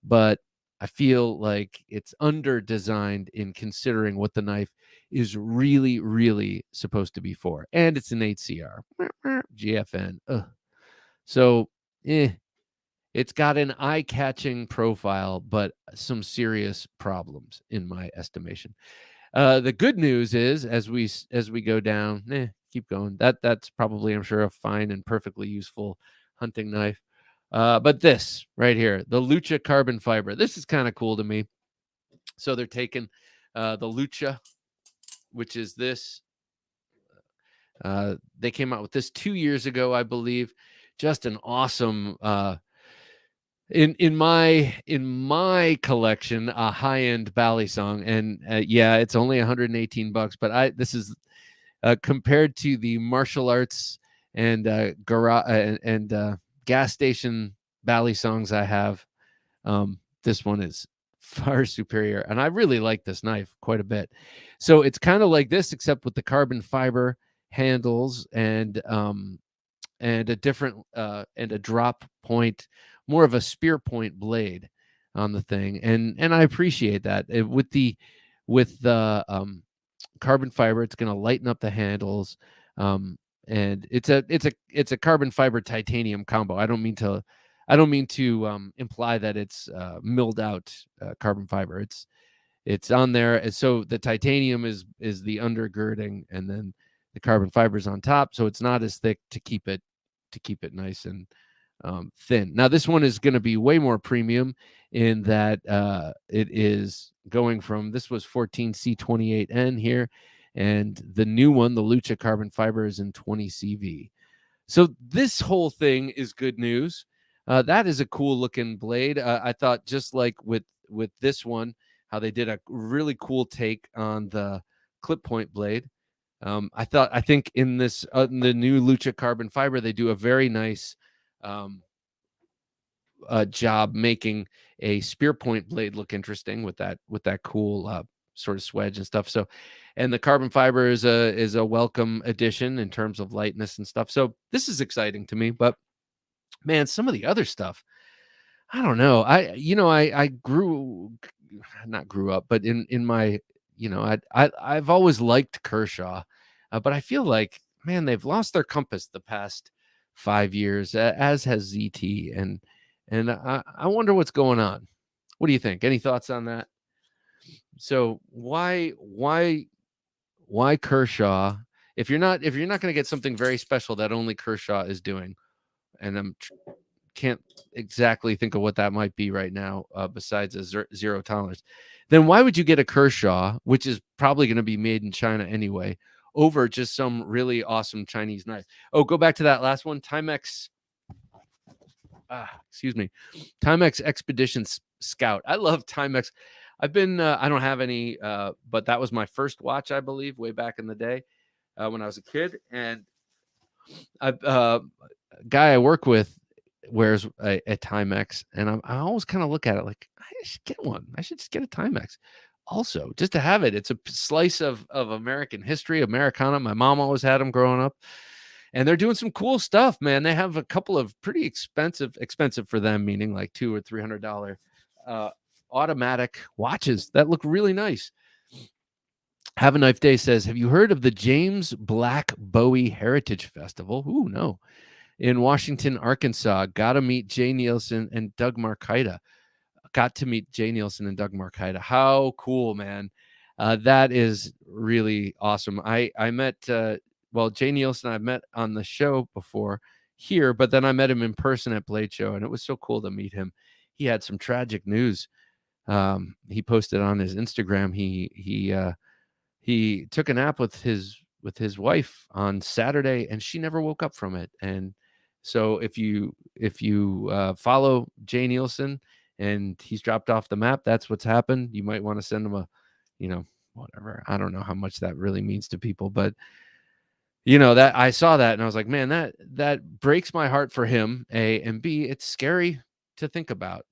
but I feel like it's under designed in considering what the knife is really, really supposed to be for, and it's an 8CR GFN. Ugh. So, it's got an eye-catching profile, but some serious problems in my estimation. The good news is, as we go down, keep going. That's probably, I'm sure, a fine and perfectly useful hunting knife. But this right here, the Lucha carbon fiber. This is kind of cool to me. So they're taking the Lucha, which is this. They came out with this 2 years ago, I believe. Just an awesome in my collection, a high-end bally song, and yeah, it's only $118, but this is compared to the martial arts and garage and gas station bally songs I have, this one is far superior, and I really like this knife quite a bit. So it's kind of like this, except with the carbon fiber handles and a different and a drop point, more of a spear point blade on the thing, and I appreciate that. With the carbon fiber, it's going to lighten up the handles, and it's a carbon fiber titanium combo. I don't mean to imply that it's milled out carbon fiber. It's on there, and so the titanium is the undergirding, and then the carbon fiber is on top, so it's not as thick to keep it nice and thin. Now this one is going to be way more premium in that it is going from, this was 14C28N here, and the new one, the Lucha carbon fiber, is in 20CV. So this whole thing is good news. That is a cool looking blade. I thought, just like with this one, how they did a really cool take on the clip point blade. I think in this in the new Lucha carbon fiber, they do a very nice job making a spear point blade look interesting with that cool sort of swedge and stuff. So, and the carbon fiber is a welcome addition in terms of lightness and stuff. So this is exciting to me. But man, some of the other stuff, I don't know. I not grew up, but in my, I've always liked Kershaw, but I feel like, man, they've lost their compass the past 5 years, as has ZT, and I wonder what's going on. What do you think? Any thoughts on that? So why Kershaw? If you're not going to get something very special that only Kershaw is doing, and can't exactly think of what that might be right now, besides a zero tolerance, then why would you get a Kershaw, which is probably going to be made in China anyway, over just some really awesome Chinese knife? Oh, go back to that last one, Timex. Excuse me, Timex Expedition Scout. I love Timex. I've been, I don't have any, but that was my first watch, I believe, way back in the day when I was a kid. And a guy I work with wears a Timex, and I always kind of look at it like, I should get one. I should just get a Timex also, just to have it. It's a slice of American history, Americana. My mom always had them growing up. And they're doing some cool stuff, man. They have a couple of pretty expensive for them, meaning like $200 or $300 automatic watches that look really nice. Have a Knife Day says, have you heard of the James Black Bowie Heritage Festival? Ooh, no. In Washington, Arkansas. Got to meet Jay Nielsen and Doug Marcaida. How cool, man. That is really awesome. I met Jay Nielsen I've met on the show before here, but then I met him in person at Blade Show, and it was so cool to meet him. He had some tragic news. He posted on his Instagram. He took a nap with his wife on Saturday, and she never woke up from it. And so if you follow Jay Nielsen and he's dropped off the map, that's what's happened. You might want to send him a, whatever. I don't know how much that really means to people, but that I saw that and I was like, man, that breaks my heart for him, A, and B, it's scary to think about,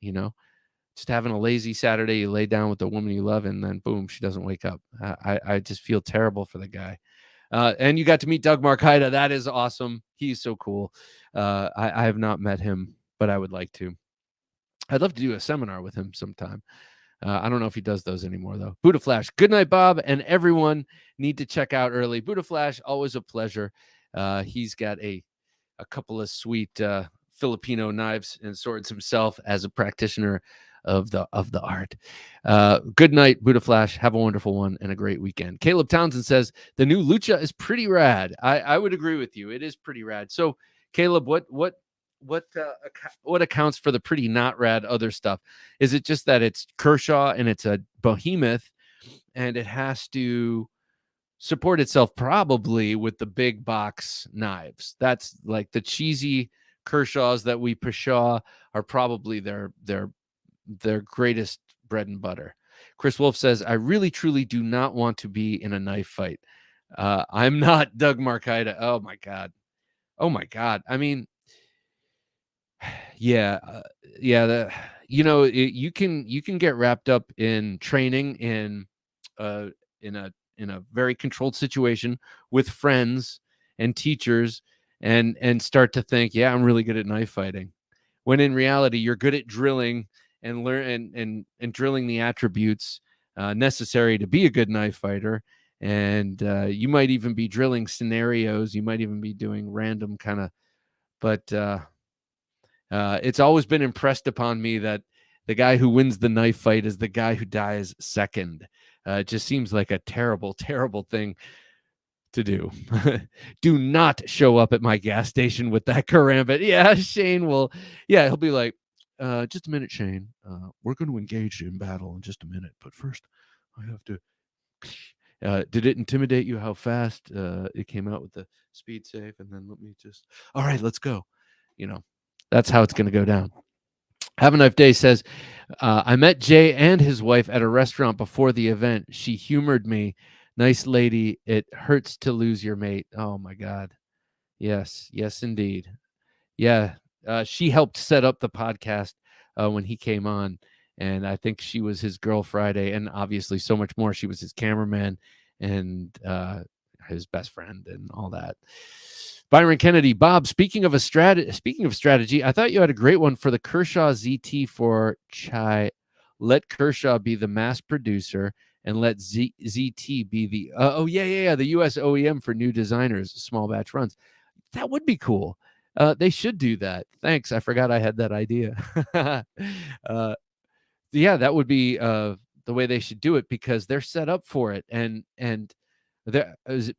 just having a lazy Saturday. You lay down with the woman you love, and then boom, she doesn't wake up. I just feel terrible for the guy. And you got to meet Doug Marcaida. That is awesome. He's so cool. I have not met him, but I would like to. I'd love to do a seminar with him sometime. I don't know if he does those anymore, though. Buddha Flash, good night, Bob, and everyone need to check out early. Buddha Flash, always a pleasure. He's got a couple of sweet Filipino knives and swords himself as a practitioner of the art. Good night, Buddha Flash. Have a wonderful one and a great weekend. Caleb Townsend says the new Lucha is pretty rad. I would agree with you. It is pretty rad. So, Caleb, what accounts for the pretty not rad other stuff? Is it just that it's Kershaw and it's a behemoth and it has to support itself probably with the big box knives? That's like the cheesy Kershaws that we pshaw are probably their greatest bread and butter. Chris Wolf says, I really truly do not want to be in a knife fight. I'm not Doug Marcaida. Oh my god. I mean, yeah, you can get wrapped up in training in a very controlled situation with friends and teachers and start to think, yeah, I'm really good at knife fighting, when in reality you're good at drilling and learn and drilling the attributes necessary to be a good knife fighter. And you might even be drilling scenarios, you might even be doing random kind of, but it's always been impressed upon me that the guy who wins the knife fight is the guy who dies second. It just seems like a terrible, terrible thing to do. Do not show up at my gas station with that karambit. Yeah, Shane will. Yeah, he'll be like, just a minute, Shane. We're going to engage in battle in just a minute. But first, I have to... did it intimidate you how fast it came out with the speed safe? And then let me just... All right, let's go. That's how it's going to go down. Have a Knife Day says, I met Jay and his wife at a restaurant before the event. She humored me. Nice lady. It hurts to lose your mate. Oh, my God. Yes, indeed. Yeah, she helped set up the podcast when he came on. And I think she was his girl Friday. And obviously so much more. She was his cameraman and his best friend and all that. Byron Kennedy, Bob, speaking of strategy, I thought you had a great one for the Kershaw ZT for Chai. Let Kershaw be the mass producer and let ZT be the the US OEM for new designers, small batch runs. That would be cool. They should do that. Thanks. I forgot I had that idea. Yeah, that would be the way they should do it, because they're set up for it. And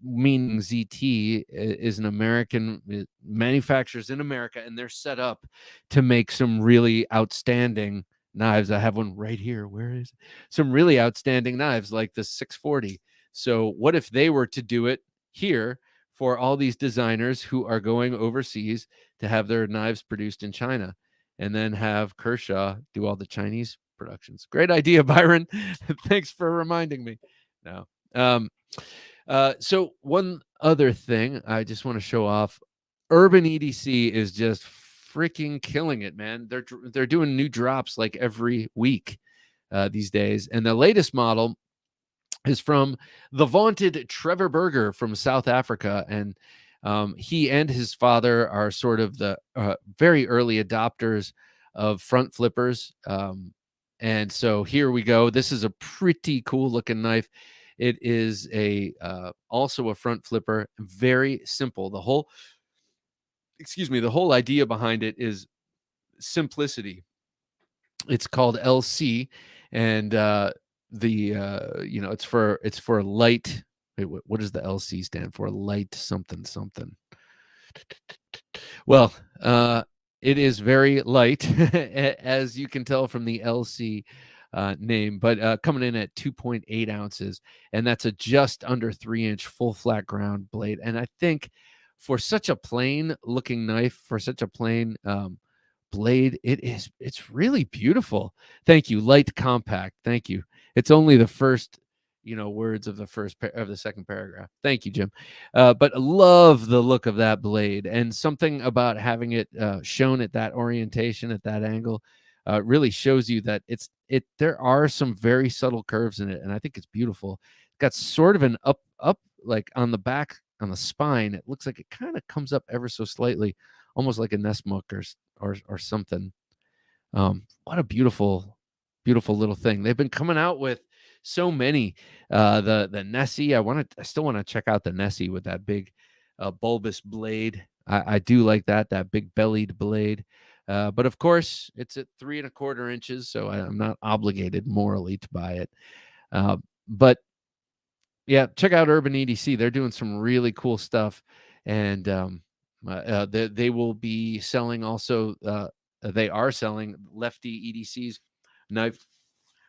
meaning ZT is an American, manufacturers in America, and they're set up to make some really outstanding knives. I have one right here. Where is it? Some really outstanding knives like the 640. So what if they were to do it here for all these designers who are going overseas to have their knives produced in China, and then have Kershaw do all the Chinese productions? Great idea, Byron. Thanks for reminding me. No. So one other thing I just want to show off, Urban EDC is just freaking killing it, man. They're doing new drops like every week these days. And the latest model is from the vaunted Trevor Berger from South Africa. And he and his father are sort of the very early adopters of front flippers. And so here we go. This is a pretty cool looking knife. It is also a front flipper, very simple. The whole idea behind it is simplicity. It's called LC, and it's for light. Wait, what does the LC stand for? Light something something. Well, it is very light, as you can tell from the LC name, but coming in at 2.8 ounces, and that's a just under 3-inch full flat ground blade. And I think for such a plain looking knife, for such a plain blade, it's really beautiful. Thank you. Light compact. Thank you. It's only the first words of the second paragraph. Thank you, Jim. But love the look of that blade, and something about having it shown at that orientation, at that angle. really shows you that there are some very subtle curves in it, and I think it's beautiful. It's got sort of an up like on the back on the spine. It looks like it kind of comes up ever so slightly, almost like a Nessmuck or something. What a beautiful little thing. They've been coming out with so many. The Nessie, I still want to check out the Nessie with that big bulbous blade. I do like that big bellied blade. But of course, it's at 3¼ inches, so I'm not obligated morally to buy it. But yeah, check out Urban EDC. They're doing some really cool stuff, and they will be selling also. They are selling Lefty EDC's knife,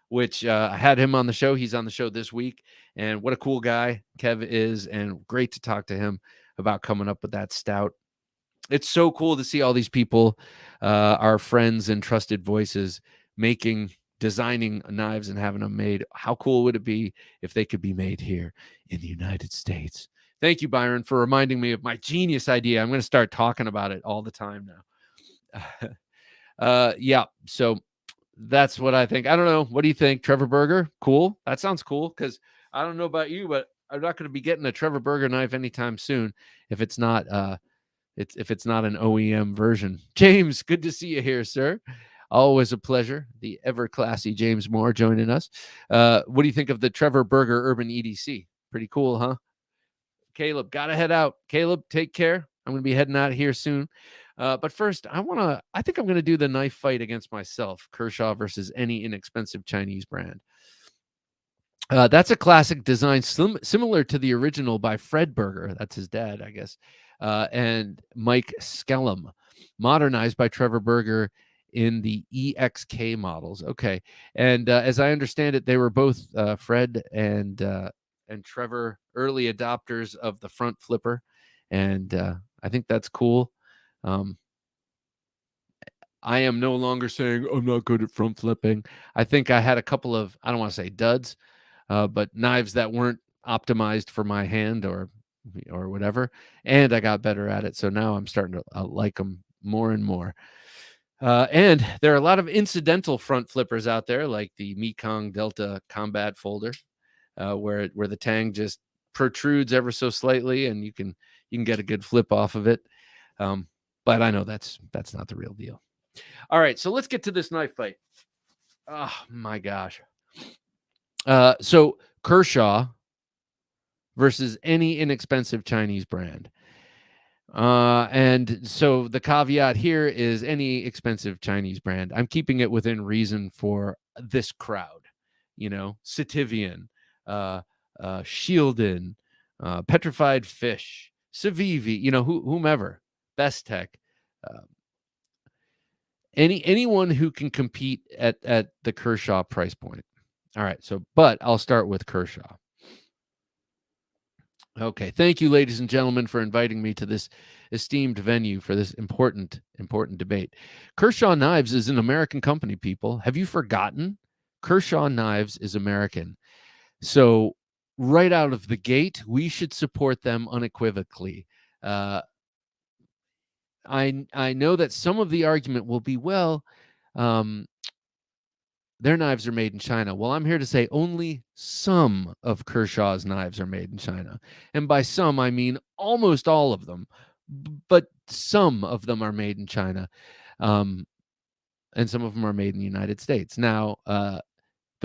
which I had him on the show. He's on the show this week, and what a cool guy Kev is, and great to talk to him about coming up with that stout. It's so cool to see all these people, our friends and trusted voices, designing knives and having them made. How cool would it be if they could be made here in the United States? Thank you, Byron, for reminding me of my genius idea. I'm going to start talking about it all the time now. Yeah, so that's what I think. I don't know. What do you think, Trevor Berger? Cool. That sounds cool, because I don't know about you, but I'm not going to be getting a Trevor Berger knife anytime soon if it's not if it's not an OEM version. James, good to see you here, sir. Always a pleasure. The ever classy James Moore joining us. What do you think of the Trevor Berger Urban EDC? Pretty cool, huh? Caleb, gotta head out. Caleb, take care. I'm gonna be heading out here soon. But first, I think I'm gonna do the knife fight against myself. Kershaw versus any inexpensive Chinese brand. That's a classic design similar to the original by Fred Berger. That's his dad, I guess. And Mike Skellum, modernized by Trevor Berger in the EXK models. Okay. And as I understand it, they were both Fred and Trevor early adopters of the front flipper. And I think that's cool. I am no longer saying I'm not good at front flipping. I think I had a couple of, I don't want to say duds, but knives that weren't optimized for my hand or whatever, and I got better at it. So now I'm starting to like them more and more. And there are a lot of incidental front flippers out there, like the Mekong Delta Combat Folder, where the tang just protrudes ever so slightly, and you can get a good flip off of it. But I know that's not the real deal. All right, so let's get to this knife fight. Oh my gosh. So Kershaw versus any inexpensive Chinese brand. And so the caveat here is any expensive Chinese brand. I'm keeping it within reason for this crowd, Sativian, Shieldin, Petrified Fish, Civivi, whomever, Best Tech, anyone who can compete at the Kershaw price point. All right, but I'll start with Kershaw. Okay, thank you, ladies and gentlemen, for inviting me to this esteemed venue for this important debate. Kershaw Knives is an American company, people. Have you forgotten? Kershaw Knives is American. So right out of the gate, we should support them unequivocally. I know that some of the argument will be, well, their knives are made in China. Well, I'm here to say only some of Kershaw's knives are made in China. And by some, I mean almost all of them. But some of them are made in China. And some of them are made in the United States. Now, the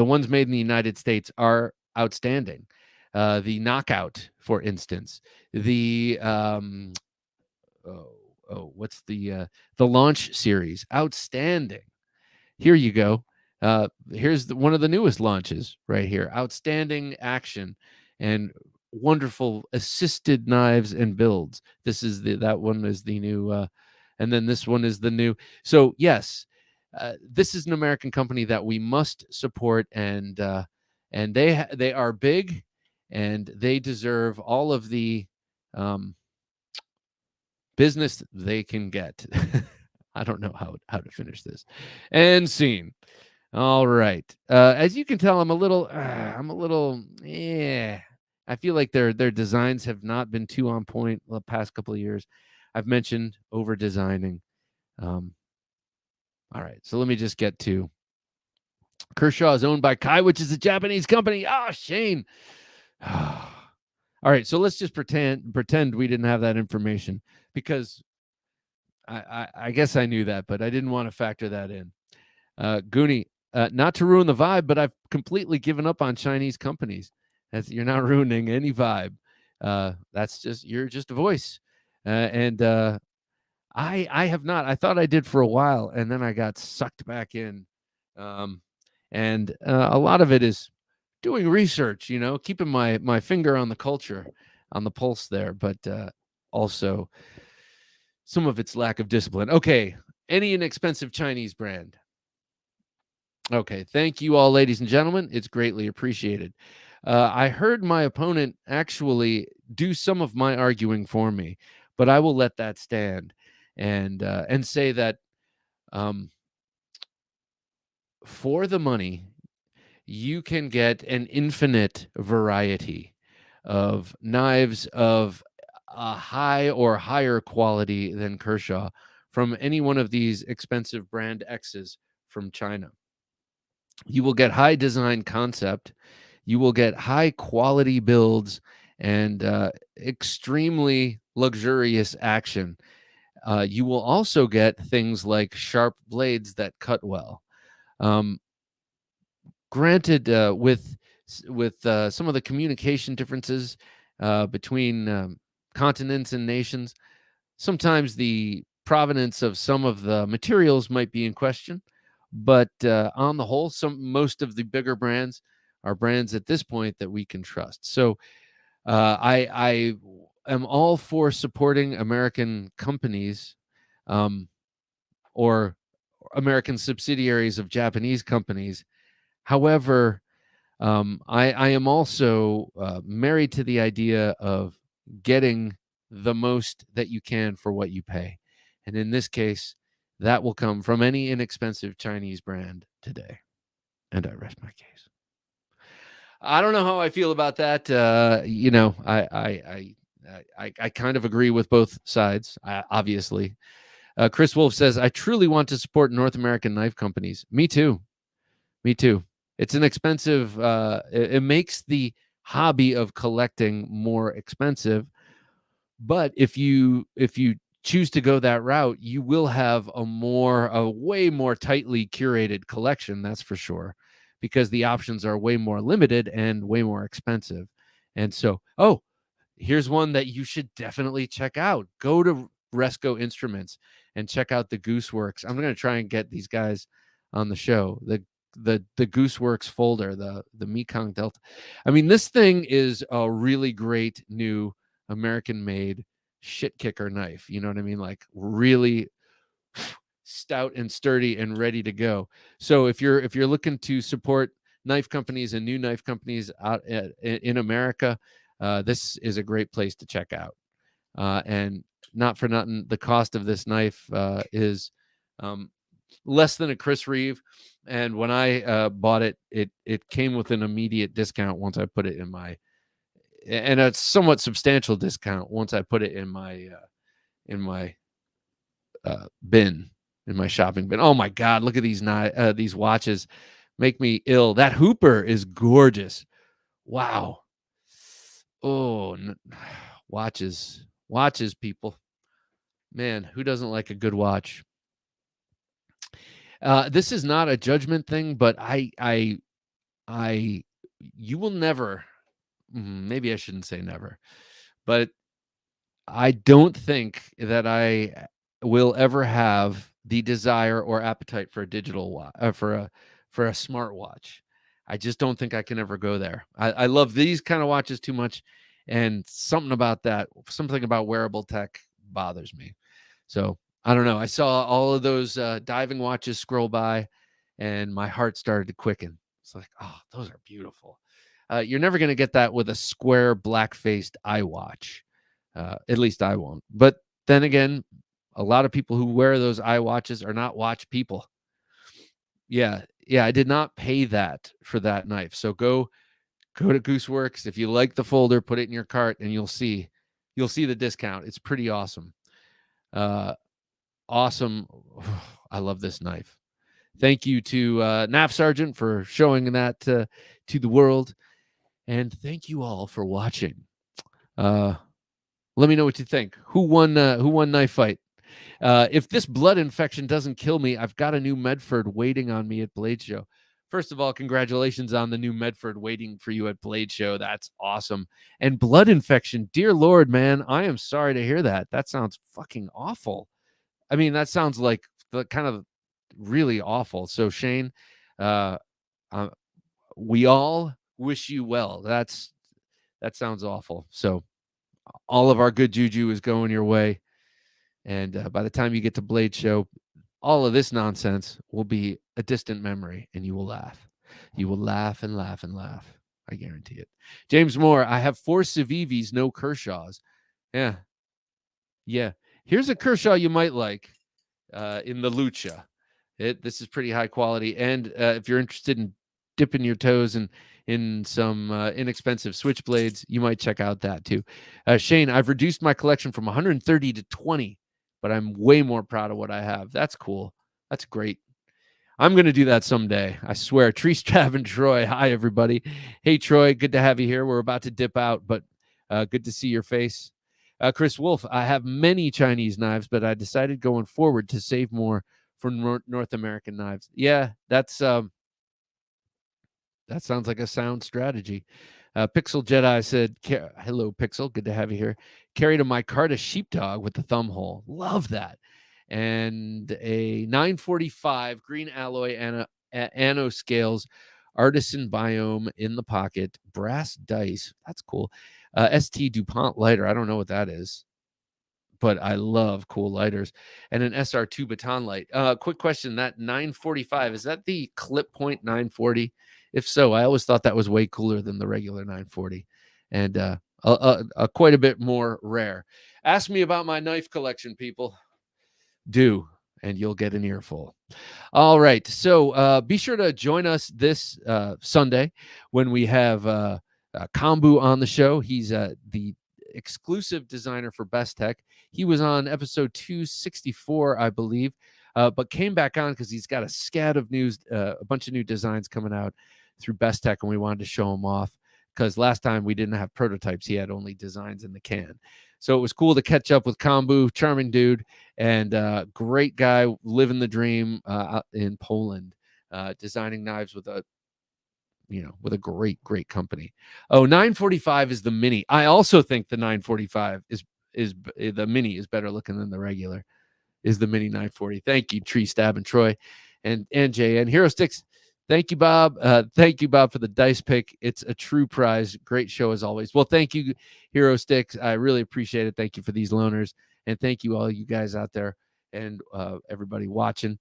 ones made in the United States are outstanding. The Knockout, for instance. The, what's the Launch series? Outstanding. Here you go. Here's one of the newest launches right here. Outstanding action and wonderful assisted knives and builds. This is that one is the new, and then this one is the new. So yes, this is an American company that we must support, and they are big, and they deserve all of the business they can get. I don't know how to finish this. And scene. All right. As you can tell, I'm a little, I feel like their designs have not been too on point the past couple of years. I've mentioned over designing. All right, so let me just get to Kershaw is owned by Kai, which is a Japanese company. Ah, Shane. All right, so let's just pretend we didn't have that information, because I guess I knew that, but I didn't want to factor that in. Goonie, not to ruin the vibe, but I've completely given up on Chinese companies. You're not ruining any vibe. You're just a voice. And I have not. I thought I did for a while, and then I got sucked back in. And a lot of it is doing research, keeping my finger on the culture, on the pulse there, but also some of its lack of discipline. Okay, any inexpensive Chinese brand. Okay, thank you all, ladies and gentlemen. It's greatly appreciated. I heard my opponent actually do some of my arguing for me, but I will let that stand and say that for the money, you can get an infinite variety of knives of a high or higher quality than Kershaw from any one of these expensive brand X's from China. You will get high design concept, you will get high quality builds, and extremely luxurious action. You will also get things like sharp blades that cut well. Granted, with some of the communication differences between continents and nations, sometimes the provenance of some of the materials might be in question. But on the whole, most of the bigger brands are brands at this point that we can trust. So I am all for supporting American companies or American subsidiaries of Japanese companies. However, I am also married to the idea of getting the most that you can for what you pay. And in this case, that will come from any inexpensive Chinese brand today. And I rest my case. I don't know how I feel about that. I kind of agree with both sides, obviously. Chris Wolf says, I truly want to support North American knife companies. Me too. Me too. It's an expensive, it makes the hobby of collecting more expensive. But if you choose to go that route, you will have a way more tightly curated collection, that's for sure, because the options are way more limited and way more expensive. And so, here's one that you should definitely check out. Go to Resco Instruments and check out the Gooseworks. I'm going to try and get these guys on the show. The Gooseworks folder, the Mekong Delta. I mean, this thing is a really great new American-made shit kicker knife. You know what I mean? Like really stout and sturdy and ready to go. So if you're looking to support knife companies and new knife companies out in America, this is a great place to check out. And not for nothing, the cost of this knife is less than a Chris Reeve. And when I bought it, it came with an immediate discount once I put it in my, and a somewhat substantial discount once I put it in my bin, in my shopping bin. Oh my God, look at these watches, make me ill. That Hooper is gorgeous. Wow. Oh, watches, people. Man, who doesn't like a good watch? This is not a judgment thing, but you will never, maybe I shouldn't say never, but I don't think that I will ever have the desire or appetite for a digital watch, for a smartwatch. I just don't think I can ever go there. I love these kind of watches too much, and something about wearable tech bothers me. So I don't know. I saw all of those diving watches scroll by, and my heart started to quicken. It's like, oh, those are beautiful. You're never going to get that with a square black-faced iWatch. At least I won't. But then again, a lot of people who wear those iWatches are not watch people. Yeah, I did not pay that for that knife. So go to Gooseworks. If you like the folder, put it in your cart, and you'll see the discount. It's pretty awesome. Awesome. I love this knife. Thank you to Knife Sergeant for showing that to the world. And thank you all for watching. Let me know what you think. Who won knife fight? If this blood infection doesn't kill me, I've got a new Medford waiting on me at Blade Show. First of all, congratulations on the new Medford waiting for you at Blade Show. That's awesome. And blood infection, dear Lord, man, I am sorry to hear that. That sounds fucking awful. I mean, that sounds like the kind of really awful. So Shane, uh, we all wish you well. That sounds awful. So all of our good juju is going your way. And by the time you get to Blade Show, all of this nonsense will be a distant memory, and you will laugh. You will laugh and laugh and laugh. I guarantee it. James Moore, I have 4 Civivis, no Kershaws. Yeah. Yeah. Here's a Kershaw you might like in the Lucha. This is pretty high quality. And if you're interested in dipping your toes in some inexpensive switchblades, you might check out that too. Shane, I've reduced my collection from 130 to 20, but I'm way more proud of what I have. That's cool. That's great. I'm going to do that someday. I swear. Tree Strav and Troy. Hi, everybody. Hey, Troy. Good to have you here. We're about to dip out, but good to see your face. Chris Wolf, I have many Chinese knives, but I decided going forward to save more for North American knives. Yeah, that sounds like a sound strategy. Pixel Jedi said, hello, Pixel. Good to have you here. Carried a micarta sheepdog with the thumb hole. Love that. And a 945 green alloy anno scales, artisan biome in the pocket, brass dice. That's cool. ST DuPont lighter. I don't know what that is, but I love cool lighters. And an SR2 baton light. Quick question, that 945, is that the clip point 940? If so, I always thought that was way cooler than the regular 940, and quite a bit more rare. Ask me about my knife collection, people. Do, and you'll get an earful. All right, so be sure to join us this Sunday when we have Kambu on the show. He's the exclusive designer for Best Tech. He was on episode 264, I believe, but came back on because he's got a scat of news, a bunch of new designs coming out through Best Tech, and we wanted to show him off because last time we didn't have prototypes. He had only designs in the can. So it was cool to catch up with Kambu, charming dude, and great guy, living the dream in Poland, designing knives with a great company. Oh, 945 is the mini. I also think the 945 is the mini is better looking than the regular. Is the mini 940. Thank you, Tree Stab and Troy, and Jay and Hero Sticks. Thank you, Bob. Thank you, Bob, for the dice pick. It's a true prize. Great show as always. Well, thank you, Hero Sticks. I really appreciate it. Thank you for these loaners, and thank you all you guys out there and everybody watching.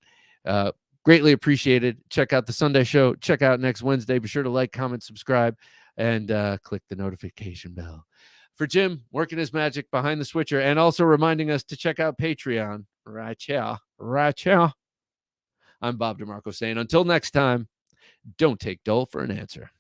Greatly appreciated. Check out the Sunday show. Check out next Wednesday. Be sure to like, comment, subscribe, and click the notification bell. For Jim, working his magic behind the switcher, and also reminding us to check out Patreon. Right here. I'm Bob DeMarco saying, until next time, don't take dull for an answer.